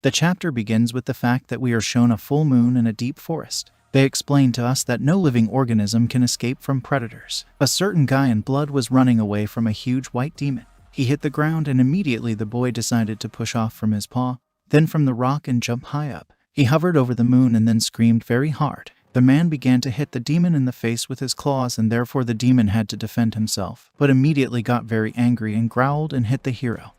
The chapter begins with the fact that we are shown a full moon in a deep forest. They explain to us that no living organism can escape from predators. A certain guy in blood was running away from a huge white demon. He hit the ground and immediately the boy decided to push off from his paw, then from the rock and jump high up. He hovered over the moon and then screamed very hard. The man began to hit the demon in the face with his claws and therefore the demon had to defend himself, but immediately got very angry and growled and hit the hero,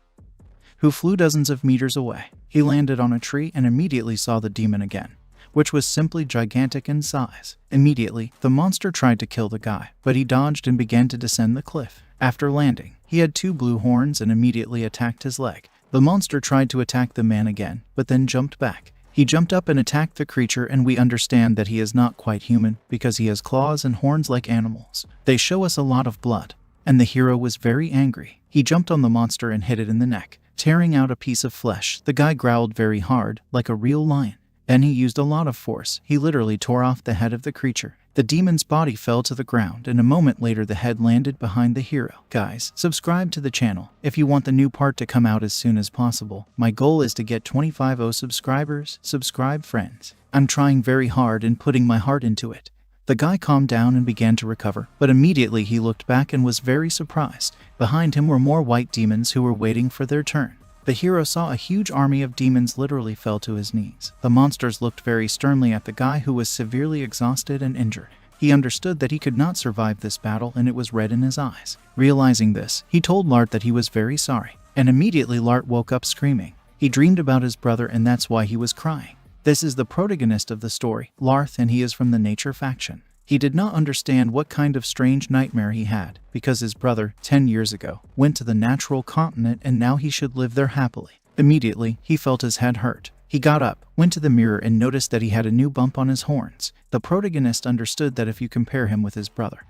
who flew dozens of meters away. He landed on a tree and immediately saw the demon again, which was simply gigantic in size. Immediately, the monster tried to kill the guy, but he dodged and began to descend the cliff. After landing, he had 2 blue horns and immediately attacked his leg. The monster tried to attack the man again, but then jumped back. He jumped up and attacked the creature, and we understand that he is not quite human because he has claws and horns like animals. They show us a lot of blood, and the hero was very angry. He jumped on the monster and hit it in the neck, tearing out a piece of flesh. The guy growled very hard, like a real lion. Then he used a lot of force. He literally tore off the head of the creature. The demon's body fell to the ground, and a moment later the head landed behind the hero. Guys, subscribe to the channel if you want the new part to come out as soon as possible. My goal is to get 25,000 subscribers. Subscribe, friends. I'm trying very hard and putting my heart into it. The guy calmed down and began to recover, but immediately he looked back and was very surprised. Behind him were more white demons who were waiting for their turn. The hero saw a huge army of demons literally fell to his knees. The monsters looked very sternly at the guy who was severely exhausted and injured. He understood that he could not survive this battle and it was red in his eyes. Realizing this, he told Lart that he was very sorry. And immediately Lart woke up screaming. He dreamed about his brother and that's why he was crying. This is the protagonist of the story, Larth, and he is from the nature faction. He did not understand what kind of strange nightmare he had, because his brother, 10 years ago, went to the natural continent and now he should live there happily. Immediately, he felt his head hurt. He got up, went to the mirror and noticed that he had a new bump on his horns. The protagonist understood that if you compare him with his brother,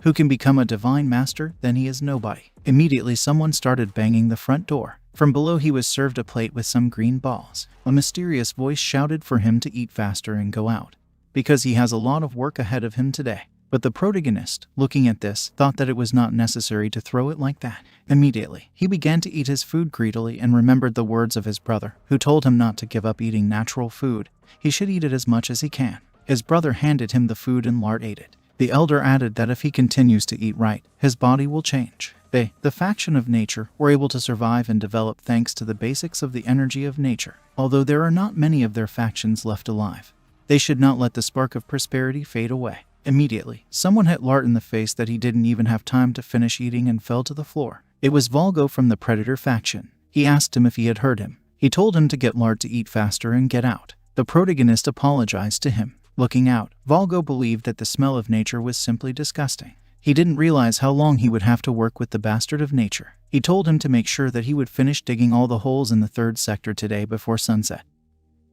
who can become a divine master, then he is nobody. Immediately someone started banging the front door. From below he was served a plate with some green balls. A mysterious voice shouted for him to eat faster and go out, because he has a lot of work ahead of him today. But the protagonist, looking at this, thought that it was not necessary to throw it like that. Immediately, he began to eat his food greedily and remembered the words of his brother, who told him not to give up eating natural food. He should eat it as much as he can. His brother handed him the food and Lart ate it. The elder added that if he continues to eat right, his body will change. They, the faction of nature, were able to survive and develop thanks to the basics of the energy of nature. Although there are not many of their factions left alive, they should not let the spark of prosperity fade away. Immediately, someone hit Lart in the face that he didn't even have time to finish eating and fell to the floor. It was Volgo from the Predator faction. He asked him if he had heard him. He told him to get Lart to eat faster and get out. The protagonist apologized to him. Looking out, Volgo believed that the smell of nature was simply disgusting. He didn't realize how long he would have to work with the bastard of nature. He told him to make sure that he would finish digging all the holes in the 3rd sector today before sunset.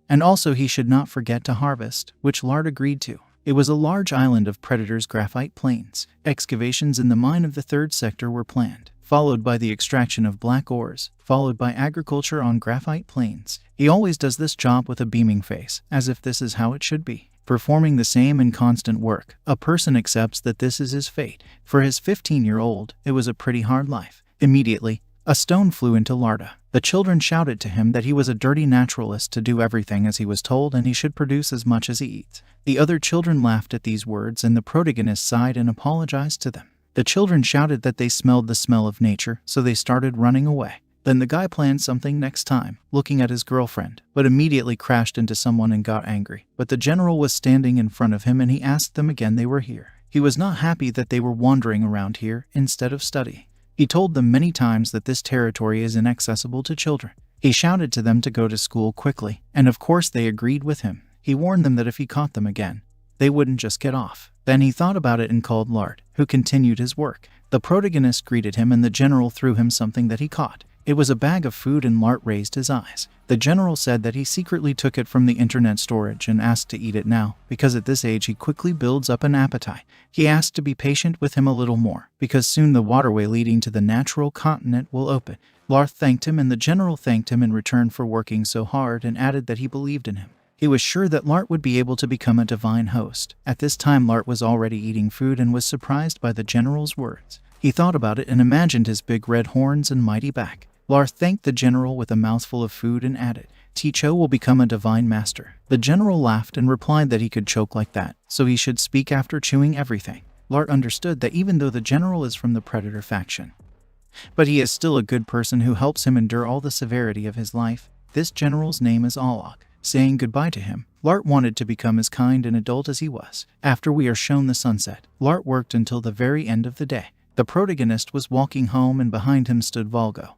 And also he should not forget to harvest, which Lart agreed to. It was a large island of Predator's graphite plains. Excavations in the mine of the 3rd sector were planned, followed by the extraction of black ores, followed by agriculture on graphite plains. He always does this job with a beaming face, as if this is how it should be. Performing the same and constant work, a person accepts that this is his fate. For his 15-year-old, it was a pretty hard life. Immediately, a stone flew into Larda. The children shouted to him that he was a dirty naturalist to do everything as he was told and he should produce as much as he eats. The other children laughed at these words and the protagonist sighed and apologized to them. The children shouted that they smelled the smell of nature, so they started running away. Then the guy planned something next time, looking at his girlfriend, but immediately crashed into someone and got angry. But the general was standing in front of him and he asked them again they were here. He was not happy that they were wandering around here instead of studying. He told them many times that this territory is inaccessible to children. He shouted to them to go to school quickly, and of course they agreed with him. He warned them that if he caught them again, they wouldn't just get off. Then he thought about it and called Lart, who continued his work. The protagonist greeted him and the general threw him something that he caught. It was a bag of food and Lart raised his eyes. The general said that he secretly took it from the internet storage and asked to eat it now, because at this age he quickly builds up an appetite. He asked to be patient with him a little more, because soon the waterway leading to the natural continent will open. Lart thanked him and the general thanked him in return for working so hard and added that he believed in him. He was sure that Lart would be able to become a divine host. At this time Lart was already eating food and was surprised by the general's words. He thought about it and imagined his big red horns and mighty back. Lart thanked the general with a mouthful of food and added, Ticho will become a divine master. The general laughed and replied that he could choke like that, so he should speak after chewing everything. Lart understood that even though the general is from the Predator faction, but he is still a good person who helps him endure all the severity of his life. This general's name is Alok. Saying goodbye to him, Lart wanted to become as kind and adult as he was. After we are shown the sunset, Lart worked until the very end of the day. The protagonist was walking home and behind him stood Volgo,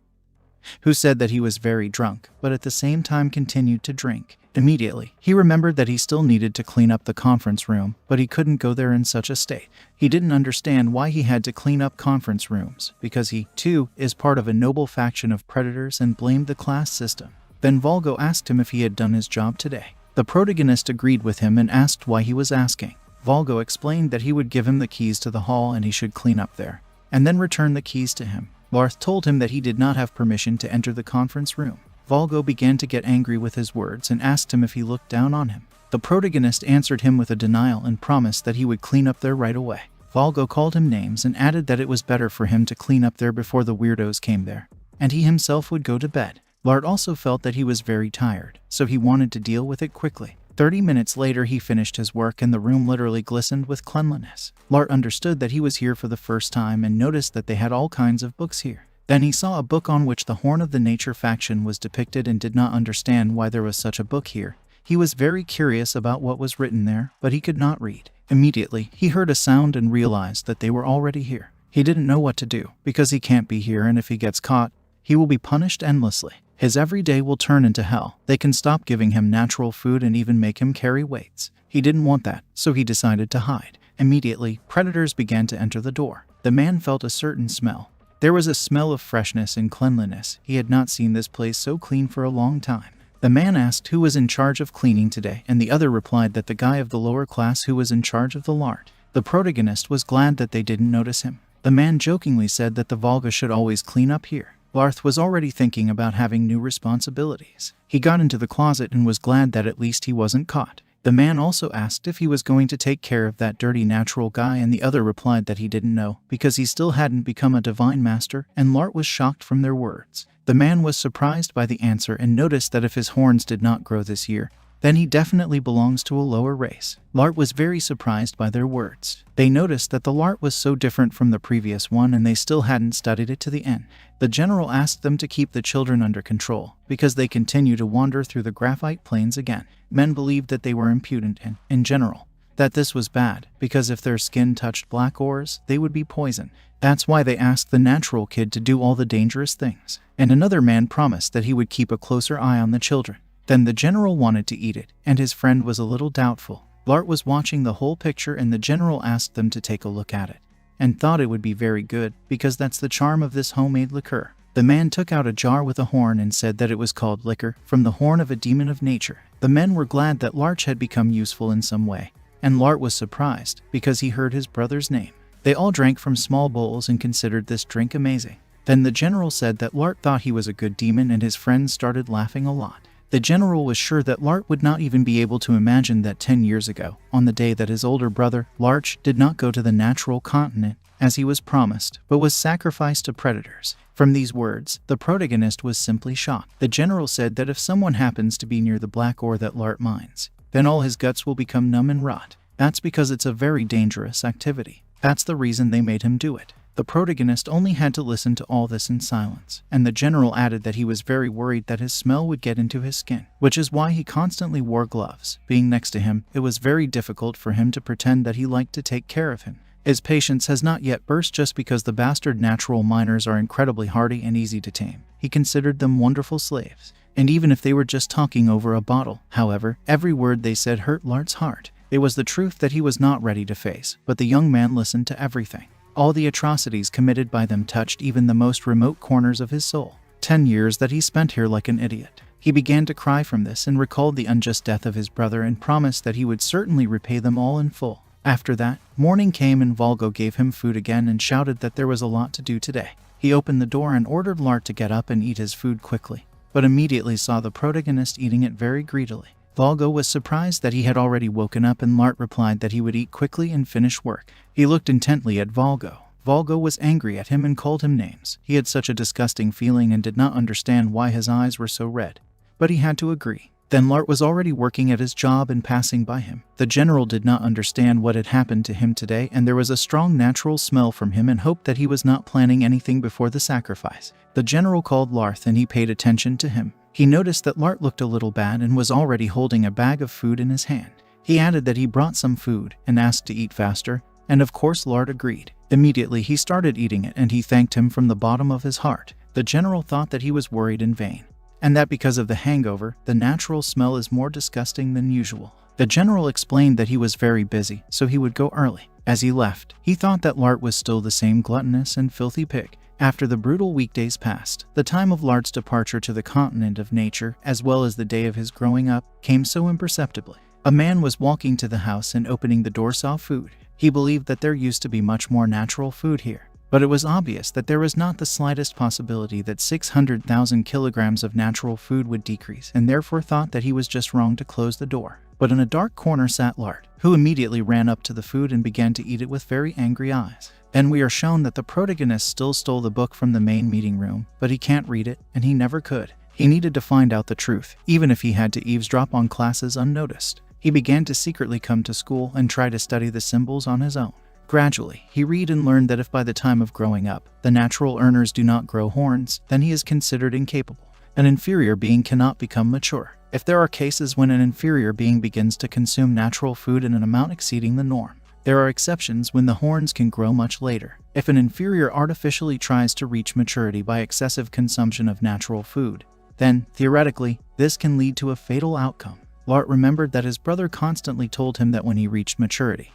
who said that he was very drunk, but at the same time continued to drink. Immediately, he remembered that he still needed to clean up the conference room, but he couldn't go there in such a state. He didn't understand why he had to clean up conference rooms, because he, too, is part of a noble faction of predators and blamed the class system. Then Volgo asked him if he had done his job today. The protagonist agreed with him and asked why he was asking. Volgo explained that he would give him the keys to the hall and he should clean up there, and then return the keys to him. Larth told him that he did not have permission to enter the conference room. Volgo began to get angry with his words and asked him if he looked down on him. The protagonist answered him with a denial and promised that he would clean up there right away. Volgo called him names and added that it was better for him to clean up there before the weirdos came there, and he himself would go to bed. Lart also felt that he was very tired, so he wanted to deal with it quickly. 30 minutes later he finished his work and the room literally glistened with cleanliness. Lart understood that he was here for the first time and noticed that they had all kinds of books here. Then he saw a book on which the Horn of the Nature faction was depicted and did not understand why there was such a book here. He was very curious about what was written there, but he could not read. Immediately, he heard a sound and realized that they were already here. He didn't know what to do, because he can't be here, and if he gets caught, he will be punished endlessly. His every day will turn into hell. They can stop giving him natural food and even make him carry weights. He didn't want that, so he decided to hide. Immediately, predators began to enter the door. The man felt a certain smell. There was a smell of freshness and cleanliness. He had not seen this place so clean for a long time. The man asked who was in charge of cleaning today, and the other replied that the guy of the lower class who was in charge of the lart. The protagonist was glad that they didn't notice him. The man jokingly said that the Volga should always clean up here. Larth was already thinking about having new responsibilities. He got into the closet and was glad that at least he wasn't caught. The man also asked if he was going to take care of that dirty natural guy, and the other replied that he didn't know, because he still hadn't become a divine master, and Lart was shocked from their words. The man was surprised by the answer and noticed that if his horns did not grow this year, then he definitely belongs to a lower race. Lart was very surprised by their words. They noticed that the Lart was so different from the previous one and they still hadn't studied it to the end. The general asked them to keep the children under control, because they continue to wander through the graphite plains again. Men believed that they were impudent and, in general, that this was bad, because if their skin touched black ores, they would be poisoned. That's why they asked the natural kid to do all the dangerous things. And another man promised that he would keep a closer eye on the children. Then the general wanted to eat it, and his friend was a little doubtful. Lart was watching the whole picture and the general asked them to take a look at it, and thought it would be very good, because that's the charm of this homemade liqueur. The man took out a jar with a horn and said that it was called liquor, from the horn of a demon of nature. The men were glad that Larch had become useful in some way, and Lart was surprised, because he heard his brother's name. They all drank from small bowls and considered this drink amazing. Then the general said that Lart thought he was a good demon, and his friends started laughing a lot. The general was sure that Lart would not even be able to imagine that 10 years ago, on the day that his older brother, Larch, did not go to the natural continent, as he was promised, but was sacrificed to predators. From these words, the protagonist was simply shocked. The general said that if someone happens to be near the black ore that Lart mines, then all his guts will become numb and rot. That's because it's a very dangerous activity. That's the reason they made him do it. The protagonist only had to listen to all this in silence, and the general added that he was very worried that his smell would get into his skin, which is why he constantly wore gloves. Being next to him, it was very difficult for him to pretend that he liked to take care of him. His patience has not yet burst just because the bastard natural miners are incredibly hardy and easy to tame. He considered them wonderful slaves, and even if they were just talking over a bottle. However, every word they said hurt Lart's heart. It was the truth that he was not ready to face, but the young man listened to everything. All the atrocities committed by them touched even the most remote corners of his soul. 10 years that he spent here like an idiot. He began to cry from this and recalled the unjust death of his brother and promised that he would certainly repay them all in full. After that, morning came and Volgo gave him food again and shouted that there was a lot to do today. He opened the door and ordered Lart to get up and eat his food quickly, but immediately saw the protagonist eating it very greedily. Volgo was surprised that he had already woken up, and Lart replied that he would eat quickly and finish work. He looked intently at Volgo. Volgo was angry at him and called him names. He had such a disgusting feeling and did not understand why his eyes were so red. but he had to agree. Then Lart was already working at his job and passing by him. The general did not understand what had happened to him today, and there was a strong natural smell from him and hoped that he was not planning anything before the sacrifice. The general called Larth and he paid attention to him. He noticed that Lart looked a little bad and was already holding a bag of food in his hand. He added that he brought some food and asked to eat faster, and of course Lart agreed. Immediately he started eating it and he thanked him from the bottom of his heart. The general thought that he was worried in vain, and that because of the hangover, the natural smell is more disgusting than usual. The general explained that he was very busy, so he would go early. As he left, he thought that Lart was still the same gluttonous and filthy pig. After the brutal weekdays passed, the time of Lart's departure to the continent of nature, as well as the day of his growing up, came so imperceptibly. A man was walking to the house and opening the door saw food. He believed that there used to be much more natural food here, but it was obvious that there was not the slightest possibility that 600,000 kilograms of natural food would decrease, and therefore thought that he was just wrong to close the door. But in a dark corner sat Lart, who immediately ran up to the food and began to eat it with very angry eyes. Then we are shown that the protagonist still stole the book from the main meeting room, but he can't read it, and he never could. He needed to find out the truth, even if he had to eavesdrop on classes unnoticed. He began to secretly come to school and try to study the symbols on his own. Gradually, he read and learned that if by the time of growing up, the natural earners do not grow horns, then he is considered incapable. An inferior being cannot become mature. If there are cases when an inferior being begins to consume natural food in an amount exceeding the norm, there are exceptions when the horns can grow much later. If an inferior artificially tries to reach maturity by excessive consumption of natural food, then, theoretically, this can lead to a fatal outcome. Lart remembered that his brother constantly told him that when he reached maturity,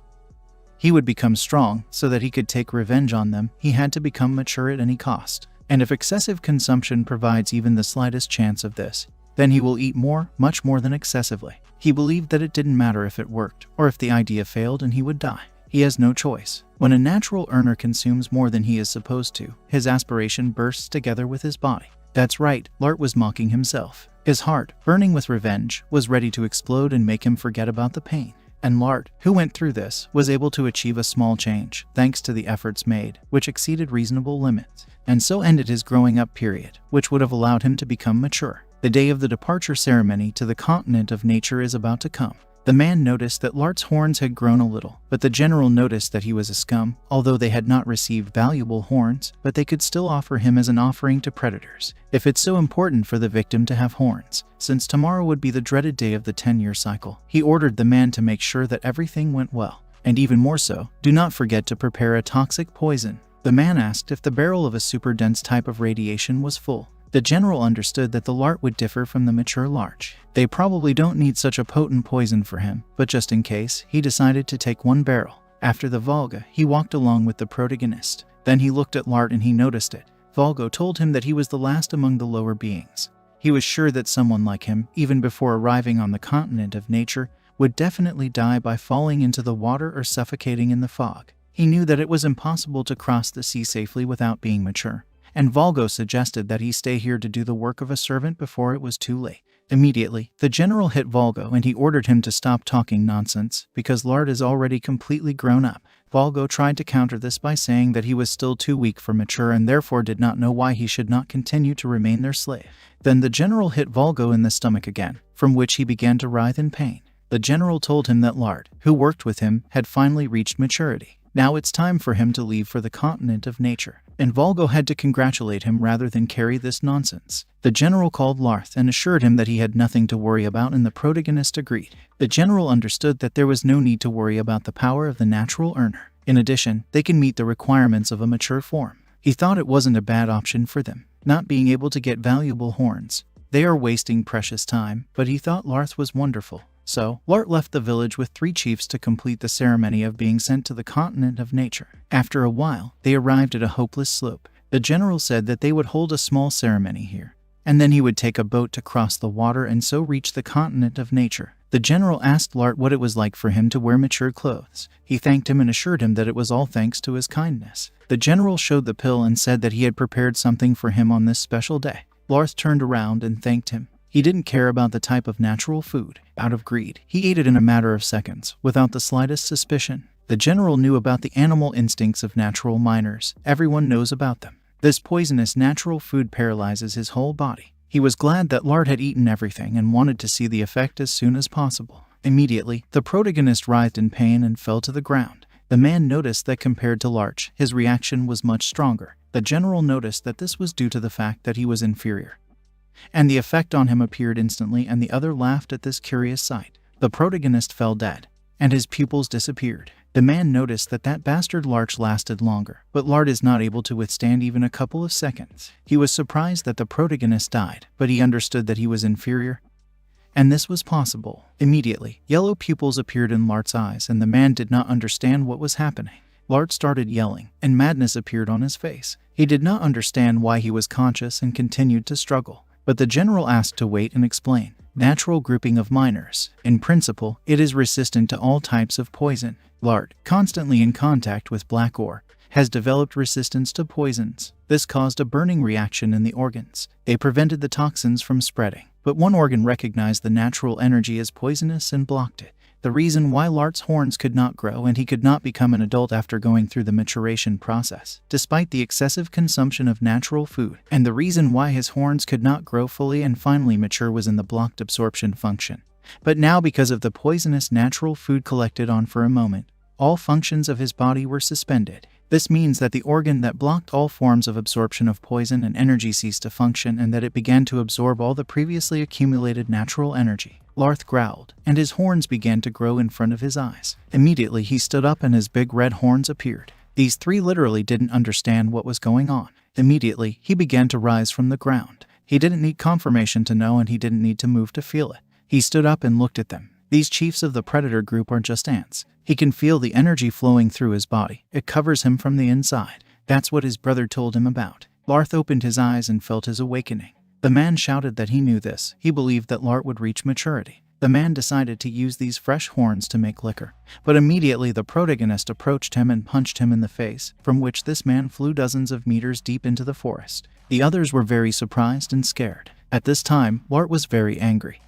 he would become strong, so that he could take revenge on them. He had to become mature at any cost. And if excessive consumption provides even the slightest chance of this, then he will eat more, much more than excessively. He believed that it didn't matter if it worked, or if the idea failed and he would die. He has no choice. When a natural earner consumes more than he is supposed to, his aspiration bursts together with his body. That's right, Lart was mocking himself. His heart, burning with revenge, was ready to explode and make him forget about the pain. And Lart, who went through this, was able to achieve a small change, thanks to the efforts made, which exceeded reasonable limits. And so ended his growing up period, which would have allowed him to become mature. The day of the departure ceremony to the continent of nature is about to come. The man noticed that Lart's horns had grown a little, but the general noticed that he was a scum, although they had not received valuable horns, but they could still offer him as an offering to predators. If it's so important for the victim to have horns, since tomorrow would be the dreaded day of the 10-year cycle, he ordered the man to make sure that everything went well. And even more so, do not forget to prepare a toxic poison. The man asked if the barrel of a super dense type of radiation was full. The general understood that the Lart would differ from the mature Larch. They probably don't need such a potent poison for him, but just in case, he decided to take one barrel. After the Volga, he walked along with the protagonist. Then he looked at Lart and he noticed it. Volgo told him that he was the last among the lower beings. He was sure that someone like him, even before arriving on the continent of nature, would definitely die by falling into the water or suffocating in the fog. He knew that it was impossible to cross the sea safely without being mature, and Volgo suggested that he stay here to do the work of a servant before it was too late. Immediately, the general hit Volgo and he ordered him to stop talking nonsense, because Lart is already completely grown up. Volgo tried to counter this by saying that he was still too weak for mature and therefore did not know why he should not continue to remain their slave. Then the general hit Volgo in the stomach again, from which he began to writhe in pain. The general told him that Lart, who worked with him, had finally reached maturity. Now it's time for him to leave for the continent of nature, and Volgo had to congratulate him rather than carry this nonsense. The general called Larth and assured him that he had nothing to worry about, and the protagonist agreed. The general understood that there was no need to worry about the power of the natural earner. In addition, they can meet the requirements of a mature form. He thought it wasn't a bad option for them, not being able to get valuable horns. They are wasting precious time, but he thought Larth was wonderful. So, Lart left the village with 3 chiefs to complete the ceremony of being sent to the continent of nature. After a while, they arrived at a hopeless slope. The general said that they would hold a small ceremony here, and then he would take a boat to cross the water and so reach the continent of nature. The general asked Lart what it was like for him to wear mature clothes. He thanked him and assured him that it was all thanks to his kindness. The general showed the pill and said that he had prepared something for him on this special day. Larth turned around and thanked him. He didn't care about the type of natural food. Out of greed, he ate it in a matter of seconds, without the slightest suspicion. The general knew about the animal instincts of natural miners. Everyone knows about them. This poisonous natural food paralyzes his whole body. He was glad that Lart had eaten everything and wanted to see the effect as soon as possible. Immediately, the protagonist writhed in pain and fell to the ground. The man noticed that compared to Larch, his reaction was much stronger. The general noticed that this was due to the fact that he was inferior, and the effect on him appeared instantly, and the other laughed at this curious sight. The protagonist fell dead, and his pupils disappeared. The man noticed that that bastard Larch lasted longer, but Lart is not able to withstand even a couple of seconds. He was surprised that the protagonist died, but he understood that he was inferior, and this was possible. Immediately, yellow pupils appeared in Lart's eyes, and the man did not understand what was happening. Lart started yelling, and madness appeared on his face. He did not understand why he was conscious and continued to struggle, but the general asked to wait and explain. Natural grouping of miners. In principle, it is resistant to all types of poison. Lart, constantly in contact with black ore, has developed resistance to poisons. This caused a burning reaction in the organs. They prevented the toxins from spreading, but one organ recognized the natural energy as poisonous and blocked it. The reason why Lart's horns could not grow and he could not become an adult after going through the maturation process, despite the excessive consumption of natural food, and the reason why his horns could not grow fully and finally mature was in the blocked absorption function. But now, because of the poisonous natural food collected on for a moment, all functions of his body were suspended. This means that the organ that blocked all forms of absorption of poison and energy ceased to function, and that it began to absorb all the previously accumulated natural energy. Larth growled, and his horns began to grow in front of his eyes. Immediately he stood up and his big red horns appeared. These three literally didn't understand what was going on. Immediately, he began to rise from the ground. He didn't need confirmation to know, and he didn't need to move to feel it. He stood up and looked at them. These chiefs of the predator group are just ants. He can feel the energy flowing through his body. It covers him from the inside. That's what his brother told him about. Larth opened his eyes and felt his awakening. The man shouted that he knew this. He believed that Lart would reach maturity. The man decided to use these fresh horns to make liquor. But immediately the protagonist approached him and punched him in the face, from which this man flew dozens of meters deep into the forest. The others were very surprised and scared. At this time, Lart was very angry.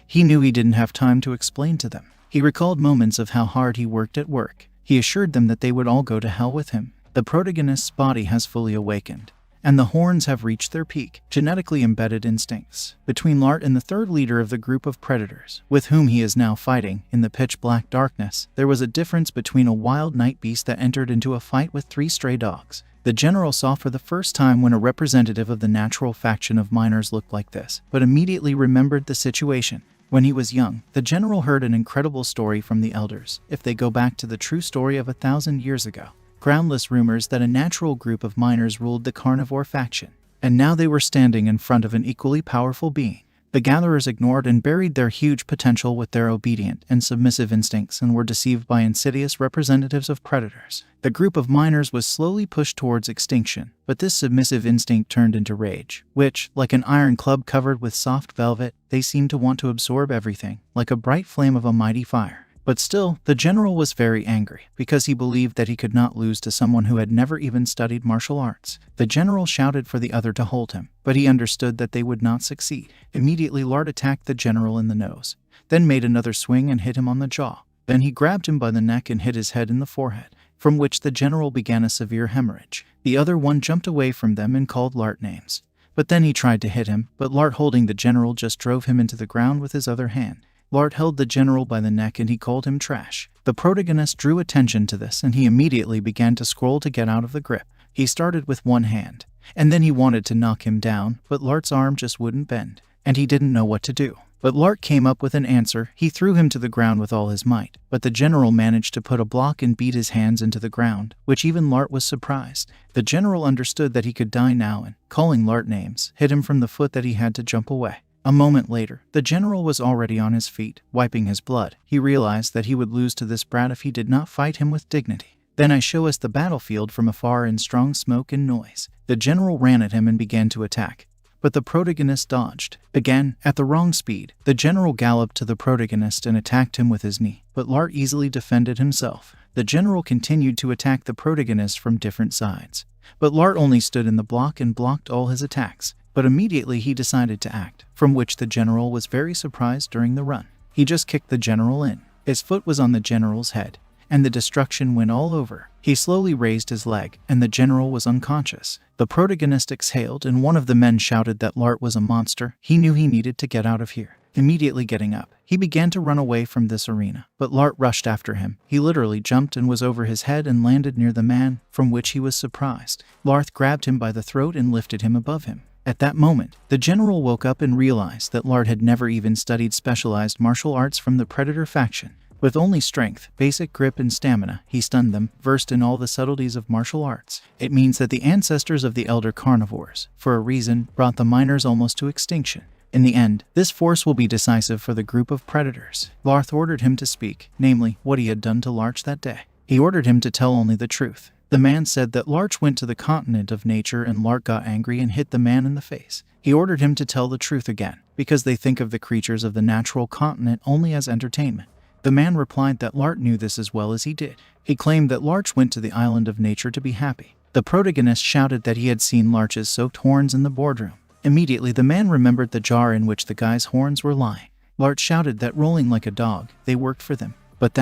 He knew he didn't have time to explain to them. He recalled moments of how hard he worked at work. He assured them that they would all go to hell with him. The protagonist's body has fully awakened, and the horns have reached their peak. Genetically embedded instincts. Between Lart and the third leader of the group of predators, with whom he is now fighting, in the pitch-black darkness, there was a difference between a wild night beast that entered into a fight with 3 stray dogs. The general saw for the first time when a representative of the natural faction of miners looked like this, but immediately remembered the situation. When he was young, the general heard an incredible story from the elders. If they go back to the true story of 1,000 years ago, groundless rumors that a natural group of miners ruled the carnivore faction, and now they were standing in front of an equally powerful being. The gatherers ignored and buried their huge potential with their obedient and submissive instincts and were deceived by insidious representatives of predators. The group of miners was slowly pushed towards extinction, but this submissive instinct turned into rage, which, like an iron club covered with soft velvet, they seemed to want to absorb everything, like a bright flame of a mighty fire. But still, the general was very angry, because he believed that he could not lose to someone who had never even studied martial arts. The general shouted for the other to hold him, but he understood that they would not succeed. Immediately Lart attacked the general in the nose, then made another swing and hit him on the jaw. Then he grabbed him by the neck and hit his head in the forehead, from which the general began a severe hemorrhage. The other one jumped away from them and called Lart names. But then he tried to hit him, but Lart, holding the general, just drove him into the ground with his other hand. Lart held the general by the neck and he called him trash. The protagonist drew attention to this and he immediately began to scroll to get out of the grip. He started with one hand, and then he wanted to knock him down, but Lart's arm just wouldn't bend, and he didn't know what to do. But Lart came up with an answer. He threw him to the ground with all his might, but the general managed to put a block and beat his hands into the ground, which even Lart was surprised. The general understood that he could die now and, calling Lart names, hit him from the foot that he had to jump away. A moment later, the general was already on his feet, wiping his blood. He realized that he would lose to this brat if he did not fight him with dignity. Then I show us the battlefield from afar in strong smoke and noise. The general ran at him and began to attack, but the protagonist dodged. Again, at the wrong speed, the general galloped to the protagonist and attacked him with his knee, but Lart easily defended himself. The general continued to attack the protagonist from different sides, but Lart only stood in the block and blocked all his attacks. But immediately he decided to act, from which the general was very surprised during the run. He just kicked the general in. His foot was on the general's head, and the destruction went all over. He slowly raised his leg, and the general was unconscious. The protagonist exhaled, and one of the men shouted that Lart was a monster. He knew he needed to get out of here. Immediately getting up, he began to run away from this arena, but Lart rushed after him. He literally jumped and was over his head and landed near the man, from which he was surprised. Lart grabbed him by the throat and lifted him above him. At that moment, the general woke up and realized that Lart had never even studied specialized martial arts from the Predator faction. With only strength, basic grip, and stamina, he stunned them, versed in all the subtleties of martial arts. It means that the ancestors of the elder carnivores, for a reason, brought the miners almost to extinction. In the end, this force will be decisive for the group of predators. Larth ordered him to speak, namely, what he had done to Larch that day. He ordered him to tell only the truth. The man said that Larch went to the continent of nature and Larch got angry and hit the man in the face. He ordered him to tell the truth again, because they think of the creatures of the natural continent only as entertainment. The man replied that Larch knew this as well as he did. He claimed that Larch went to the island of nature to be happy. The protagonist shouted that he had seen Larch's soaked horns in the boardroom. Immediately, the man remembered the jar in which the guy's horns were lying. Larch shouted that rolling like a dog, they worked for them. But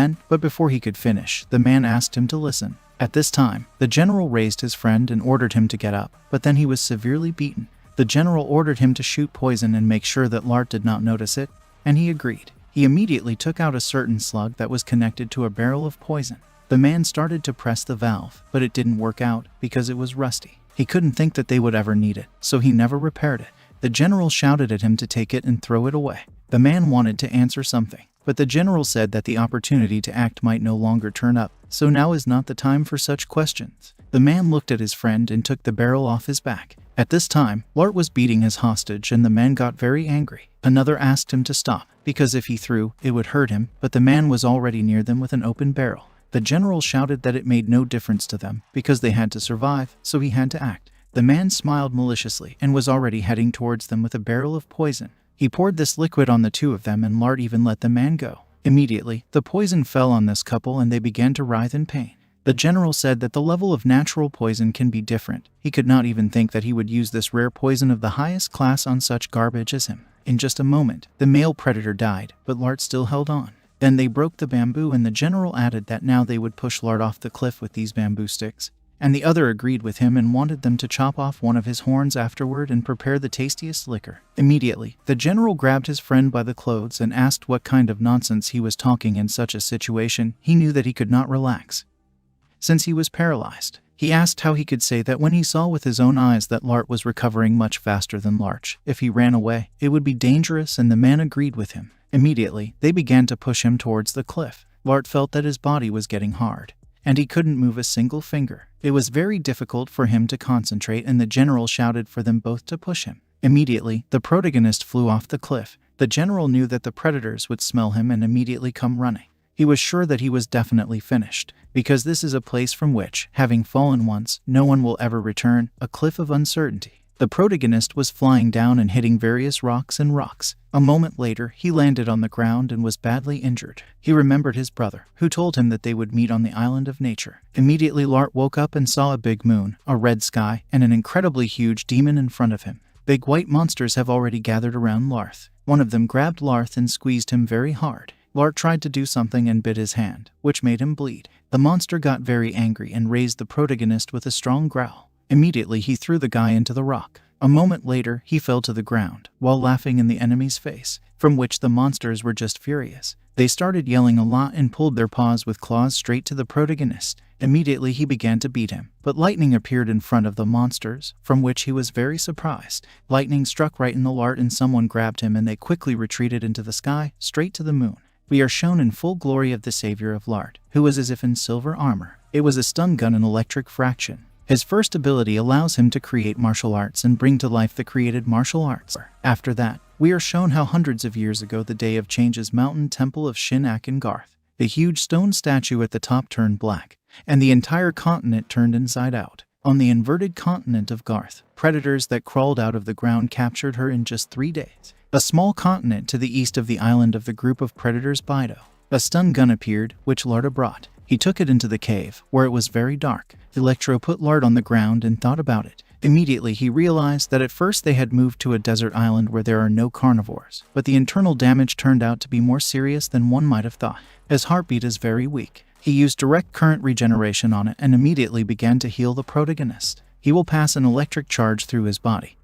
before he could finish, the man asked him to listen. At this time, the general raised his friend and ordered him to get up, but then he was severely beaten. The general ordered him to shoot poison and make sure that Larch did not notice it, and he agreed. He immediately took out a certain slug that was connected to a barrel of poison. The man started to press the valve, but it didn't work out because it was rusty. He couldn't think that they would ever need it, so he never repaired it. The general shouted at him to take it and throw it away. The man wanted to answer something, but the general said that the opportunity to act might no longer turn up, so now is not the time for such questions. The man looked at his friend and took the barrel off his back. At this time, Lart was beating his hostage and the man got very angry. Another asked him to stop, because if he threw, it would hurt him, but the man was already near them with an open barrel. The general shouted that it made no difference to them, because they had to survive, so he had to act. The man smiled maliciously and was already heading towards them with a barrel of poison. He poured this liquid on the two of them and Lart even let the man go. Immediately, the poison fell on this couple and they began to writhe in pain. The general said that the level of natural poison can be different. He could not even think that he would use this rare poison of the highest class on such garbage as him. In just a moment, the male predator died, but Lart still held on. Then they broke the bamboo and the general added that now they would push Lart off the cliff with these bamboo sticks. And the other agreed with him and wanted them to chop off one of his horns afterward and prepare the tastiest liquor. Immediately, the general grabbed his friend by the clothes and asked what kind of nonsense he was talking in such a situation. He knew that he could not relax, since he was paralyzed. He asked how he could say that when he saw with his own eyes that Lart was recovering much faster than Larch. If he ran away, it would be dangerous, and the man agreed with him. Immediately, they began to push him towards the cliff. Lart felt that his body was getting hard, and he couldn't move a single finger. It was very difficult for him to concentrate, and the general shouted for them both to push him. Immediately, the protagonist flew off the cliff. The general knew that the predators would smell him and immediately come running. He was sure that he was definitely finished, because this is a place from which, having fallen once, no one will ever return, a cliff of uncertainty. The protagonist was flying down and hitting various rocks. A moment later, he landed on the ground and was badly injured. He remembered his brother, who told him that they would meet on the island of nature. Immediately, Lart woke up and saw a big moon, a red sky, and an incredibly huge demon in front of him. Big white monsters have already gathered around Larth. One of them grabbed Larth and squeezed him very hard. Lart tried to do something and bit his hand, which made him bleed. The monster got very angry and raised the protagonist with a strong growl. Immediately, he threw the guy into the rock. A moment later, he fell to the ground, while laughing in the enemy's face, from which the monsters were just furious. They started yelling a lot and pulled their paws with claws straight to the protagonist. Immediately, he began to beat him, but lightning appeared in front of the monsters, from which he was very surprised. Lightning struck right in the Lart and someone grabbed him and they quickly retreated into the sky, straight to the moon. We are shown in full glory of the savior of Lart, who was as if in silver armor. It was a stun gun and electric fraction. His first ability allows him to create martial arts and bring to life the created martial arts. After that, we are shown how hundreds of years ago the day of change's mountain temple of Shinak in Garth. The huge stone statue at the top turned black, and the entire continent turned inside out. On the inverted continent of Garth, predators that crawled out of the ground captured her in just 3 days. A small continent to the east of the island of the group of predators Bido. A stun gun appeared, which Larda brought. He took it into the cave, where it was very dark. Electro put Lart on the ground and thought about it. Immediately he realized that at first they had moved to a desert island where there are no carnivores, but the internal damage turned out to be more serious than one might have thought. His heartbeat is very weak. He used direct current regeneration on it and immediately began to heal the protagonist. He will pass an electric charge through his body.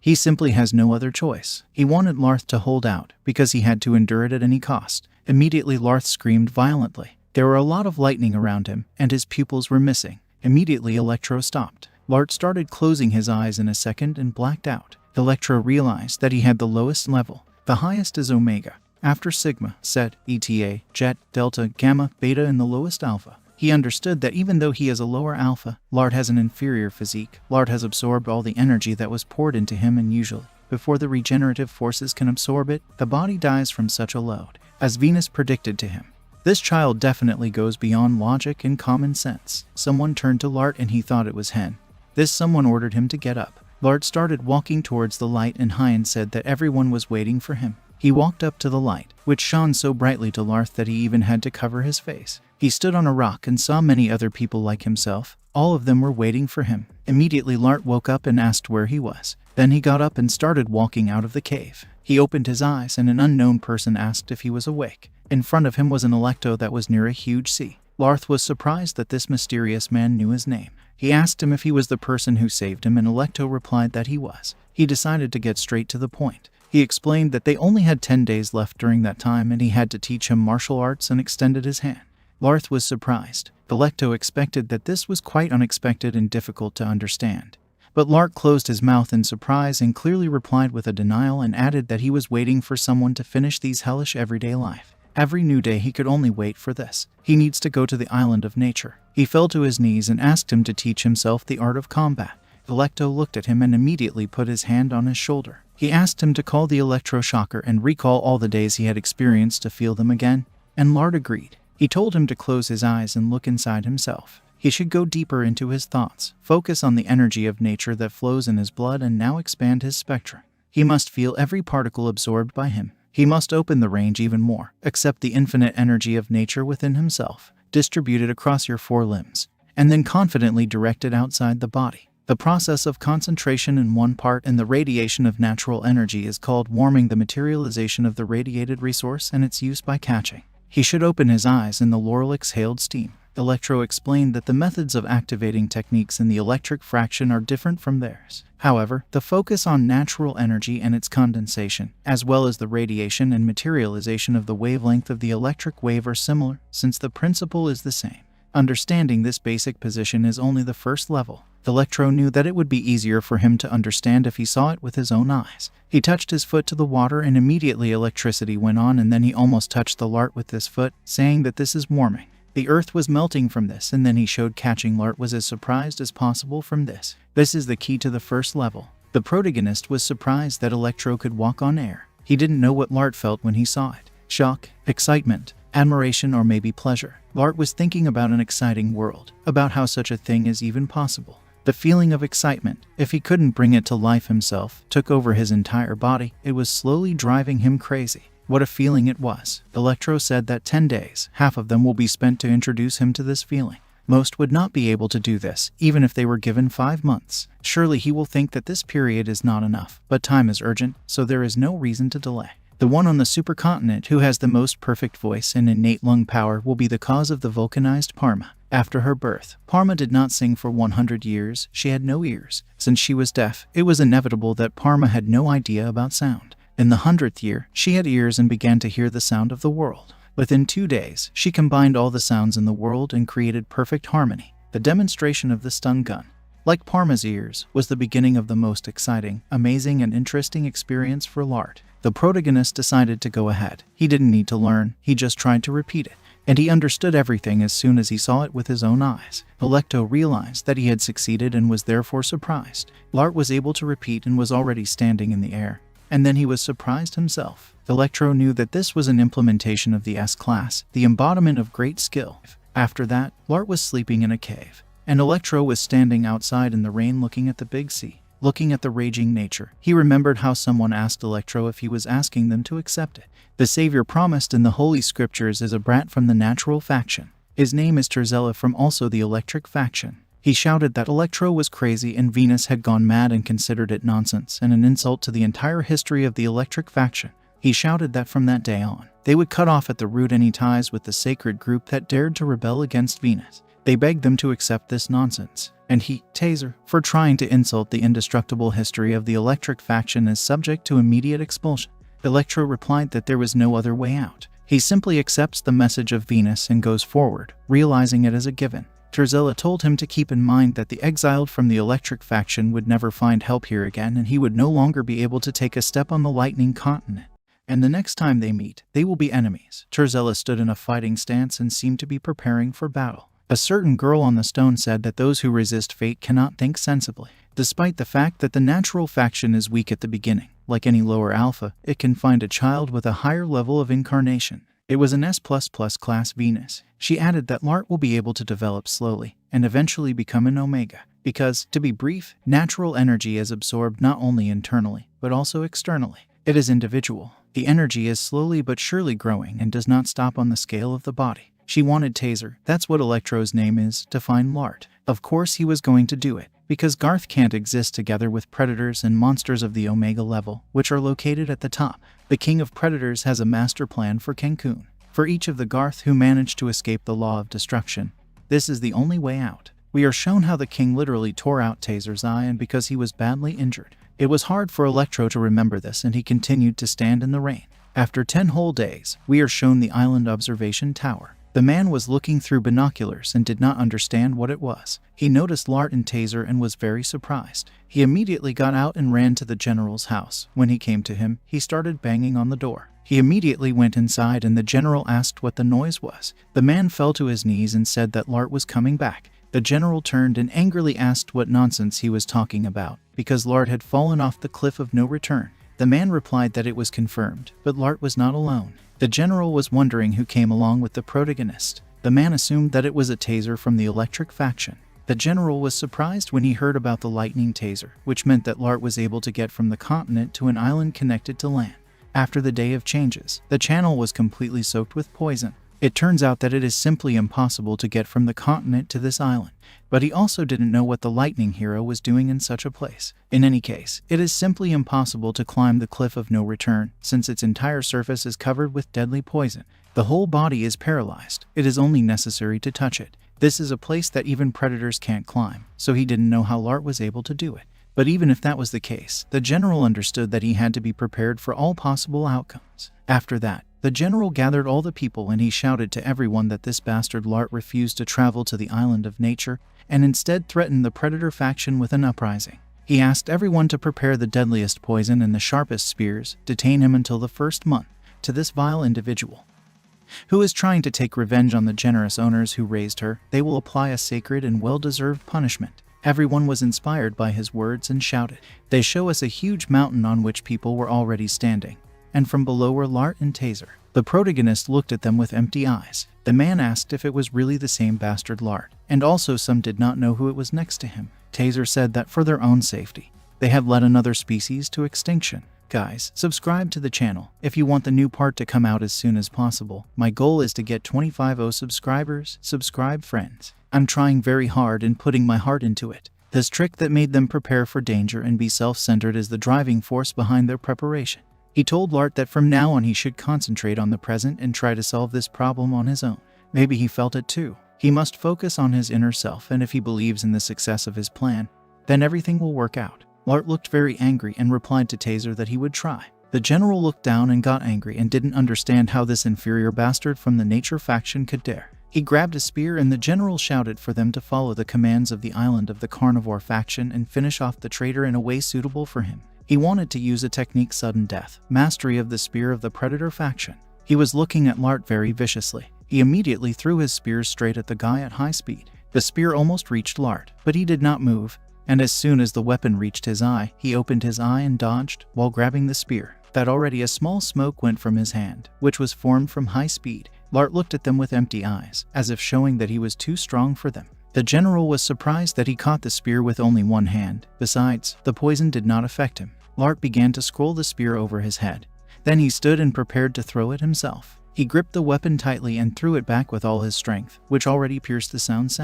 He simply has no other choice. He wanted Larth to hold out, because he had to endure it at any cost. Immediately Larth screamed violently. There were a lot of lightning around him, and his pupils were missing. Immediately Electro stopped. Larth started closing his eyes in a second and blacked out. Electro realized that he had the lowest level. The highest is Omega. After Sigma, Set, Eta, Jet, Delta, Gamma, Beta, and the lowest Alpha. He understood that even though he is a lower alpha, Larth has an inferior physique. Larth has absorbed all the energy that was poured into him, and usually, before the regenerative forces can absorb it, the body dies from such a load, as Venus predicted to him. This child definitely goes beyond logic and common sense. Someone turned to Larth and he thought it was Hen. This someone ordered him to get up. Larth started walking towards the light and Hyen said that everyone was waiting for him. He walked up to the light, which shone so brightly to Larth that he even had to cover his face. He stood on a rock and saw many other people like himself. All of them were waiting for him. Immediately Larth woke up and asked where he was. Then he got up and started walking out of the cave. He opened his eyes and an unknown person asked if he was awake. In front of him was an Electo that was near a huge sea. Larth was surprised that this mysterious man knew his name. He asked him if he was the person who saved him and Electo replied that he was. He decided to get straight to the point. He explained that they only had 10 days left during that time and he had to teach him martial arts and extended his hand. Larth was surprised. Electo expected that this was quite unexpected and difficult to understand. But Larth closed his mouth in surprise and clearly replied with a denial and added that he was waiting for someone to finish these hellish everyday life. Every new day he could only wait for this. He needs to go to the island of nature. He fell to his knees and asked him to teach himself the art of combat. Electo looked at him and immediately put his hand on his shoulder. He asked him to call the electroshocker and recall all the days he had experienced to feel them again, and Larth agreed. He told him to close his eyes and look inside himself. He should go deeper into his thoughts, focus on the energy of nature that flows in his blood and now expand his spectrum. He must feel every particle absorbed by him. He must open the range even more, accept the infinite energy of nature within himself, distribute it across your 4 limbs, and then confidently direct it outside the body. The process of concentration in one part and the radiation of natural energy is called warming, the materialization of the radiated resource and its use by catching. He should open his eyes and the Laurel exhaled steam. Electro explained that the methods of activating techniques in the electric fraction are different from theirs. However, the focus on natural energy and its condensation, as well as the radiation and materialization of the wavelength of the electric wave are similar, since the principle is the same. Understanding this basic position is only the first level. Electro knew that it would be easier for him to understand if he saw it with his own eyes. He touched his foot to the water and immediately electricity went on, and then he almost touched the Larth with this foot, saying that this is warming. The earth was melting from this, and then he showed catching Larth was as surprised as possible from this. This is the key to the first level. The protagonist was surprised that Electro could walk on air. He didn't know what Larth felt when he saw it. Shock, excitement, admiration, or maybe pleasure. Larth was thinking about an exciting world, about how such a thing is even possible. The feeling of excitement, if he couldn't bring it to life himself, took over his entire body. It was slowly driving him crazy. What a feeling it was. Electro said that 10 days, half of them will be spent to introduce him to this feeling. Most would not be able to do this, even if they were given 5 months. Surely he will think that this period is not enough, but time is urgent, so there is no reason to delay. The one on the supercontinent who has the most perfect voice and innate lung power will be the cause of the vulcanized Parma. After her birth, Parma did not sing for 100 years. She had no ears. Since she was deaf, it was inevitable that Parma had no idea about sound. In the 100th year, she had ears and began to hear the sound of the world. Within 2 days, she combined all the sounds in the world and created perfect harmony. The demonstration of the stun gun, like Parma's ears, was the beginning of the most exciting, amazing, and interesting experience for Larth. The protagonist decided to go ahead. He didn't need to learn, he just tried to repeat it. And he understood everything as soon as he saw it with his own eyes. Electo realized that he had succeeded and was therefore surprised. Larth was able to repeat and was already standing in the air. And then he was surprised himself. Electro knew that this was an implementation of the S-class, the embodiment of great skill. After that, Larth was sleeping in a cave, and Electro was standing outside in the rain looking at the big sea, looking at the raging nature. He remembered how someone asked Electro if he was asking them to accept it. The Savior promised in the Holy Scriptures is a brat from the natural faction. His name is Terzella from also the electric faction. He shouted that Electro was crazy and Venus had gone mad and considered it nonsense and an insult to the entire history of the electric faction. He shouted that from that day on, they would cut off at the root any ties with the sacred group that dared to rebel against Venus. They begged them to accept this nonsense, and he, Taser, for trying to insult the indestructible history of the Electric faction, is subject to immediate expulsion. Electro replied that there was no other way out. He simply accepts the message of Venus and goes forward, realizing it as a given. Terzella told him to keep in mind that the exiled from the Electric faction would never find help here again, and he would no longer be able to take a step on the Lightning continent. And the next time they meet, they will be enemies. Terzella stood in a fighting stance and seemed to be preparing for battle. A certain girl on the stone said that those who resist fate cannot think sensibly. Despite the fact that the natural faction is weak at the beginning, like any lower alpha, it can find a child with a higher level of incarnation. It was an S++ class Venus. She added that Lart will be able to develop slowly and eventually become an Omega. Because, to be brief, natural energy is absorbed not only internally, but also externally. It is individual. The energy is slowly but surely growing and does not stop on the scale of the body. She wanted Taser, that's what Electro's name is, to find Lart. Of course he was going to do it, because Garth can't exist together with predators and monsters of the Omega level, which are located at the top. The King of Predators has a master plan for Cancun. For each of the Garth who managed to escape the law of destruction, this is the only way out. We are shown how the king literally tore out Taser's eye, and because he was badly injured. It was hard for Electro to remember this, and he continued to stand in the rain. After 10 whole days, we are shown the island observation tower. The man was looking through binoculars and did not understand what it was. He noticed Lart and Taser and was very surprised. He immediately got out and ran to the general's house. When he came to him, he started banging on the door. He immediately went inside and the general asked what the noise was. The man fell to his knees and said that Lart was coming back. The general turned and angrily asked what nonsense he was talking about, because Lart had fallen off the cliff of no return. The man replied that it was confirmed, but Lart was not alone. The general was wondering who came along with the protagonist. The man assumed that it was a Taser from the Electric faction. The general was surprised when he heard about the Lightning Taser, which meant that Lart was able to get from the continent to an island connected to land. After the Day of Changes, the channel was completely soaked with poison. It turns out that it is simply impossible to get from the continent to this island, but he also didn't know what the Lightning Hero was doing in such a place. In any case, it is simply impossible to climb the cliff of no return, since its entire surface is covered with deadly poison. The whole body is paralyzed. It is only necessary to touch it. This is a place that even predators can't climb, so he didn't know how Lart was able to do it. But even if that was the case, the general understood that he had to be prepared for all possible outcomes. After that, the general gathered all the people and he shouted to everyone that this bastard Lart refused to travel to the island of nature and instead threatened the Predator faction with an uprising. He asked everyone to prepare the deadliest poison and the sharpest spears, detain him until the first month. To this vile individual, who is trying to take revenge on the generous owners who raised her, they will apply a sacred and well-deserved punishment. Everyone was inspired by his words and shouted. They show us a huge mountain on which people were already standing, and from below were Lart and Taser. The protagonist looked at them with empty eyes. The man asked if it was really the same bastard Lart, and also some did not know who it was next to him. Taser said that for their own safety, they had led another species to extinction. Guys, subscribe to the channel if you want the new part to come out as soon as possible. My goal is to get 25,000 subscribers. Subscribe, friends. I'm trying very hard and putting my heart into it. This trick that made them prepare for danger and be self-centered is the driving force behind their preparation. He told Lart that from now on he should concentrate on the present and try to solve this problem on his own. Maybe he felt it too. He must focus on his inner self, and if he believes in the success of his plan, then everything will work out. Lart looked very angry and replied to Taser that he would try. The general looked down and got angry and didn't understand how this inferior bastard from the Nature faction could dare. He grabbed a spear and the general shouted for them to follow the commands of the island of the Carnivore faction and finish off the traitor in a way suitable for him. He wanted to use a technique sudden death, mastery of the spear of the Predator faction. He was looking at Lart very viciously. He immediately threw his spear straight at the guy at high speed. The spear almost reached Lart, but he did not move, and as soon as the weapon reached his eye, he opened his eye and dodged while grabbing the spear. That already a small smoke went from his hand, which was formed from high speed. Lart looked at them with empty eyes, as if showing that he was too strong for them. The general was surprised that he caught the spear with only one hand. Besides, the poison did not affect him. Lart began to scroll the spear over his head. Then he stood and prepared to throw it himself. He gripped the weapon tightly and threw it back with all his strength, which already pierced the sound.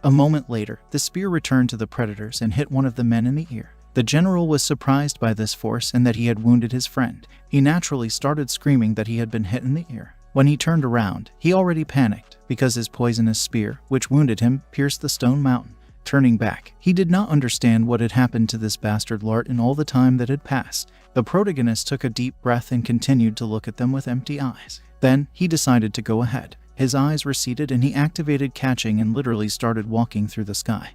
A moment later, the spear returned to the predators and hit one of the men in the ear. The general was surprised by this force and that he had wounded his friend. He naturally started screaming that he had been hit in the ear. When he turned around, he already panicked because his poisonous spear, which wounded him, pierced the stone mountain. Turning back, he did not understand what had happened to this bastard Lart in all the time that had passed. The protagonist took a deep breath and continued to look at them with empty eyes. Then, he decided to go ahead. His eyes receded and he activated catching and literally started walking through the sky.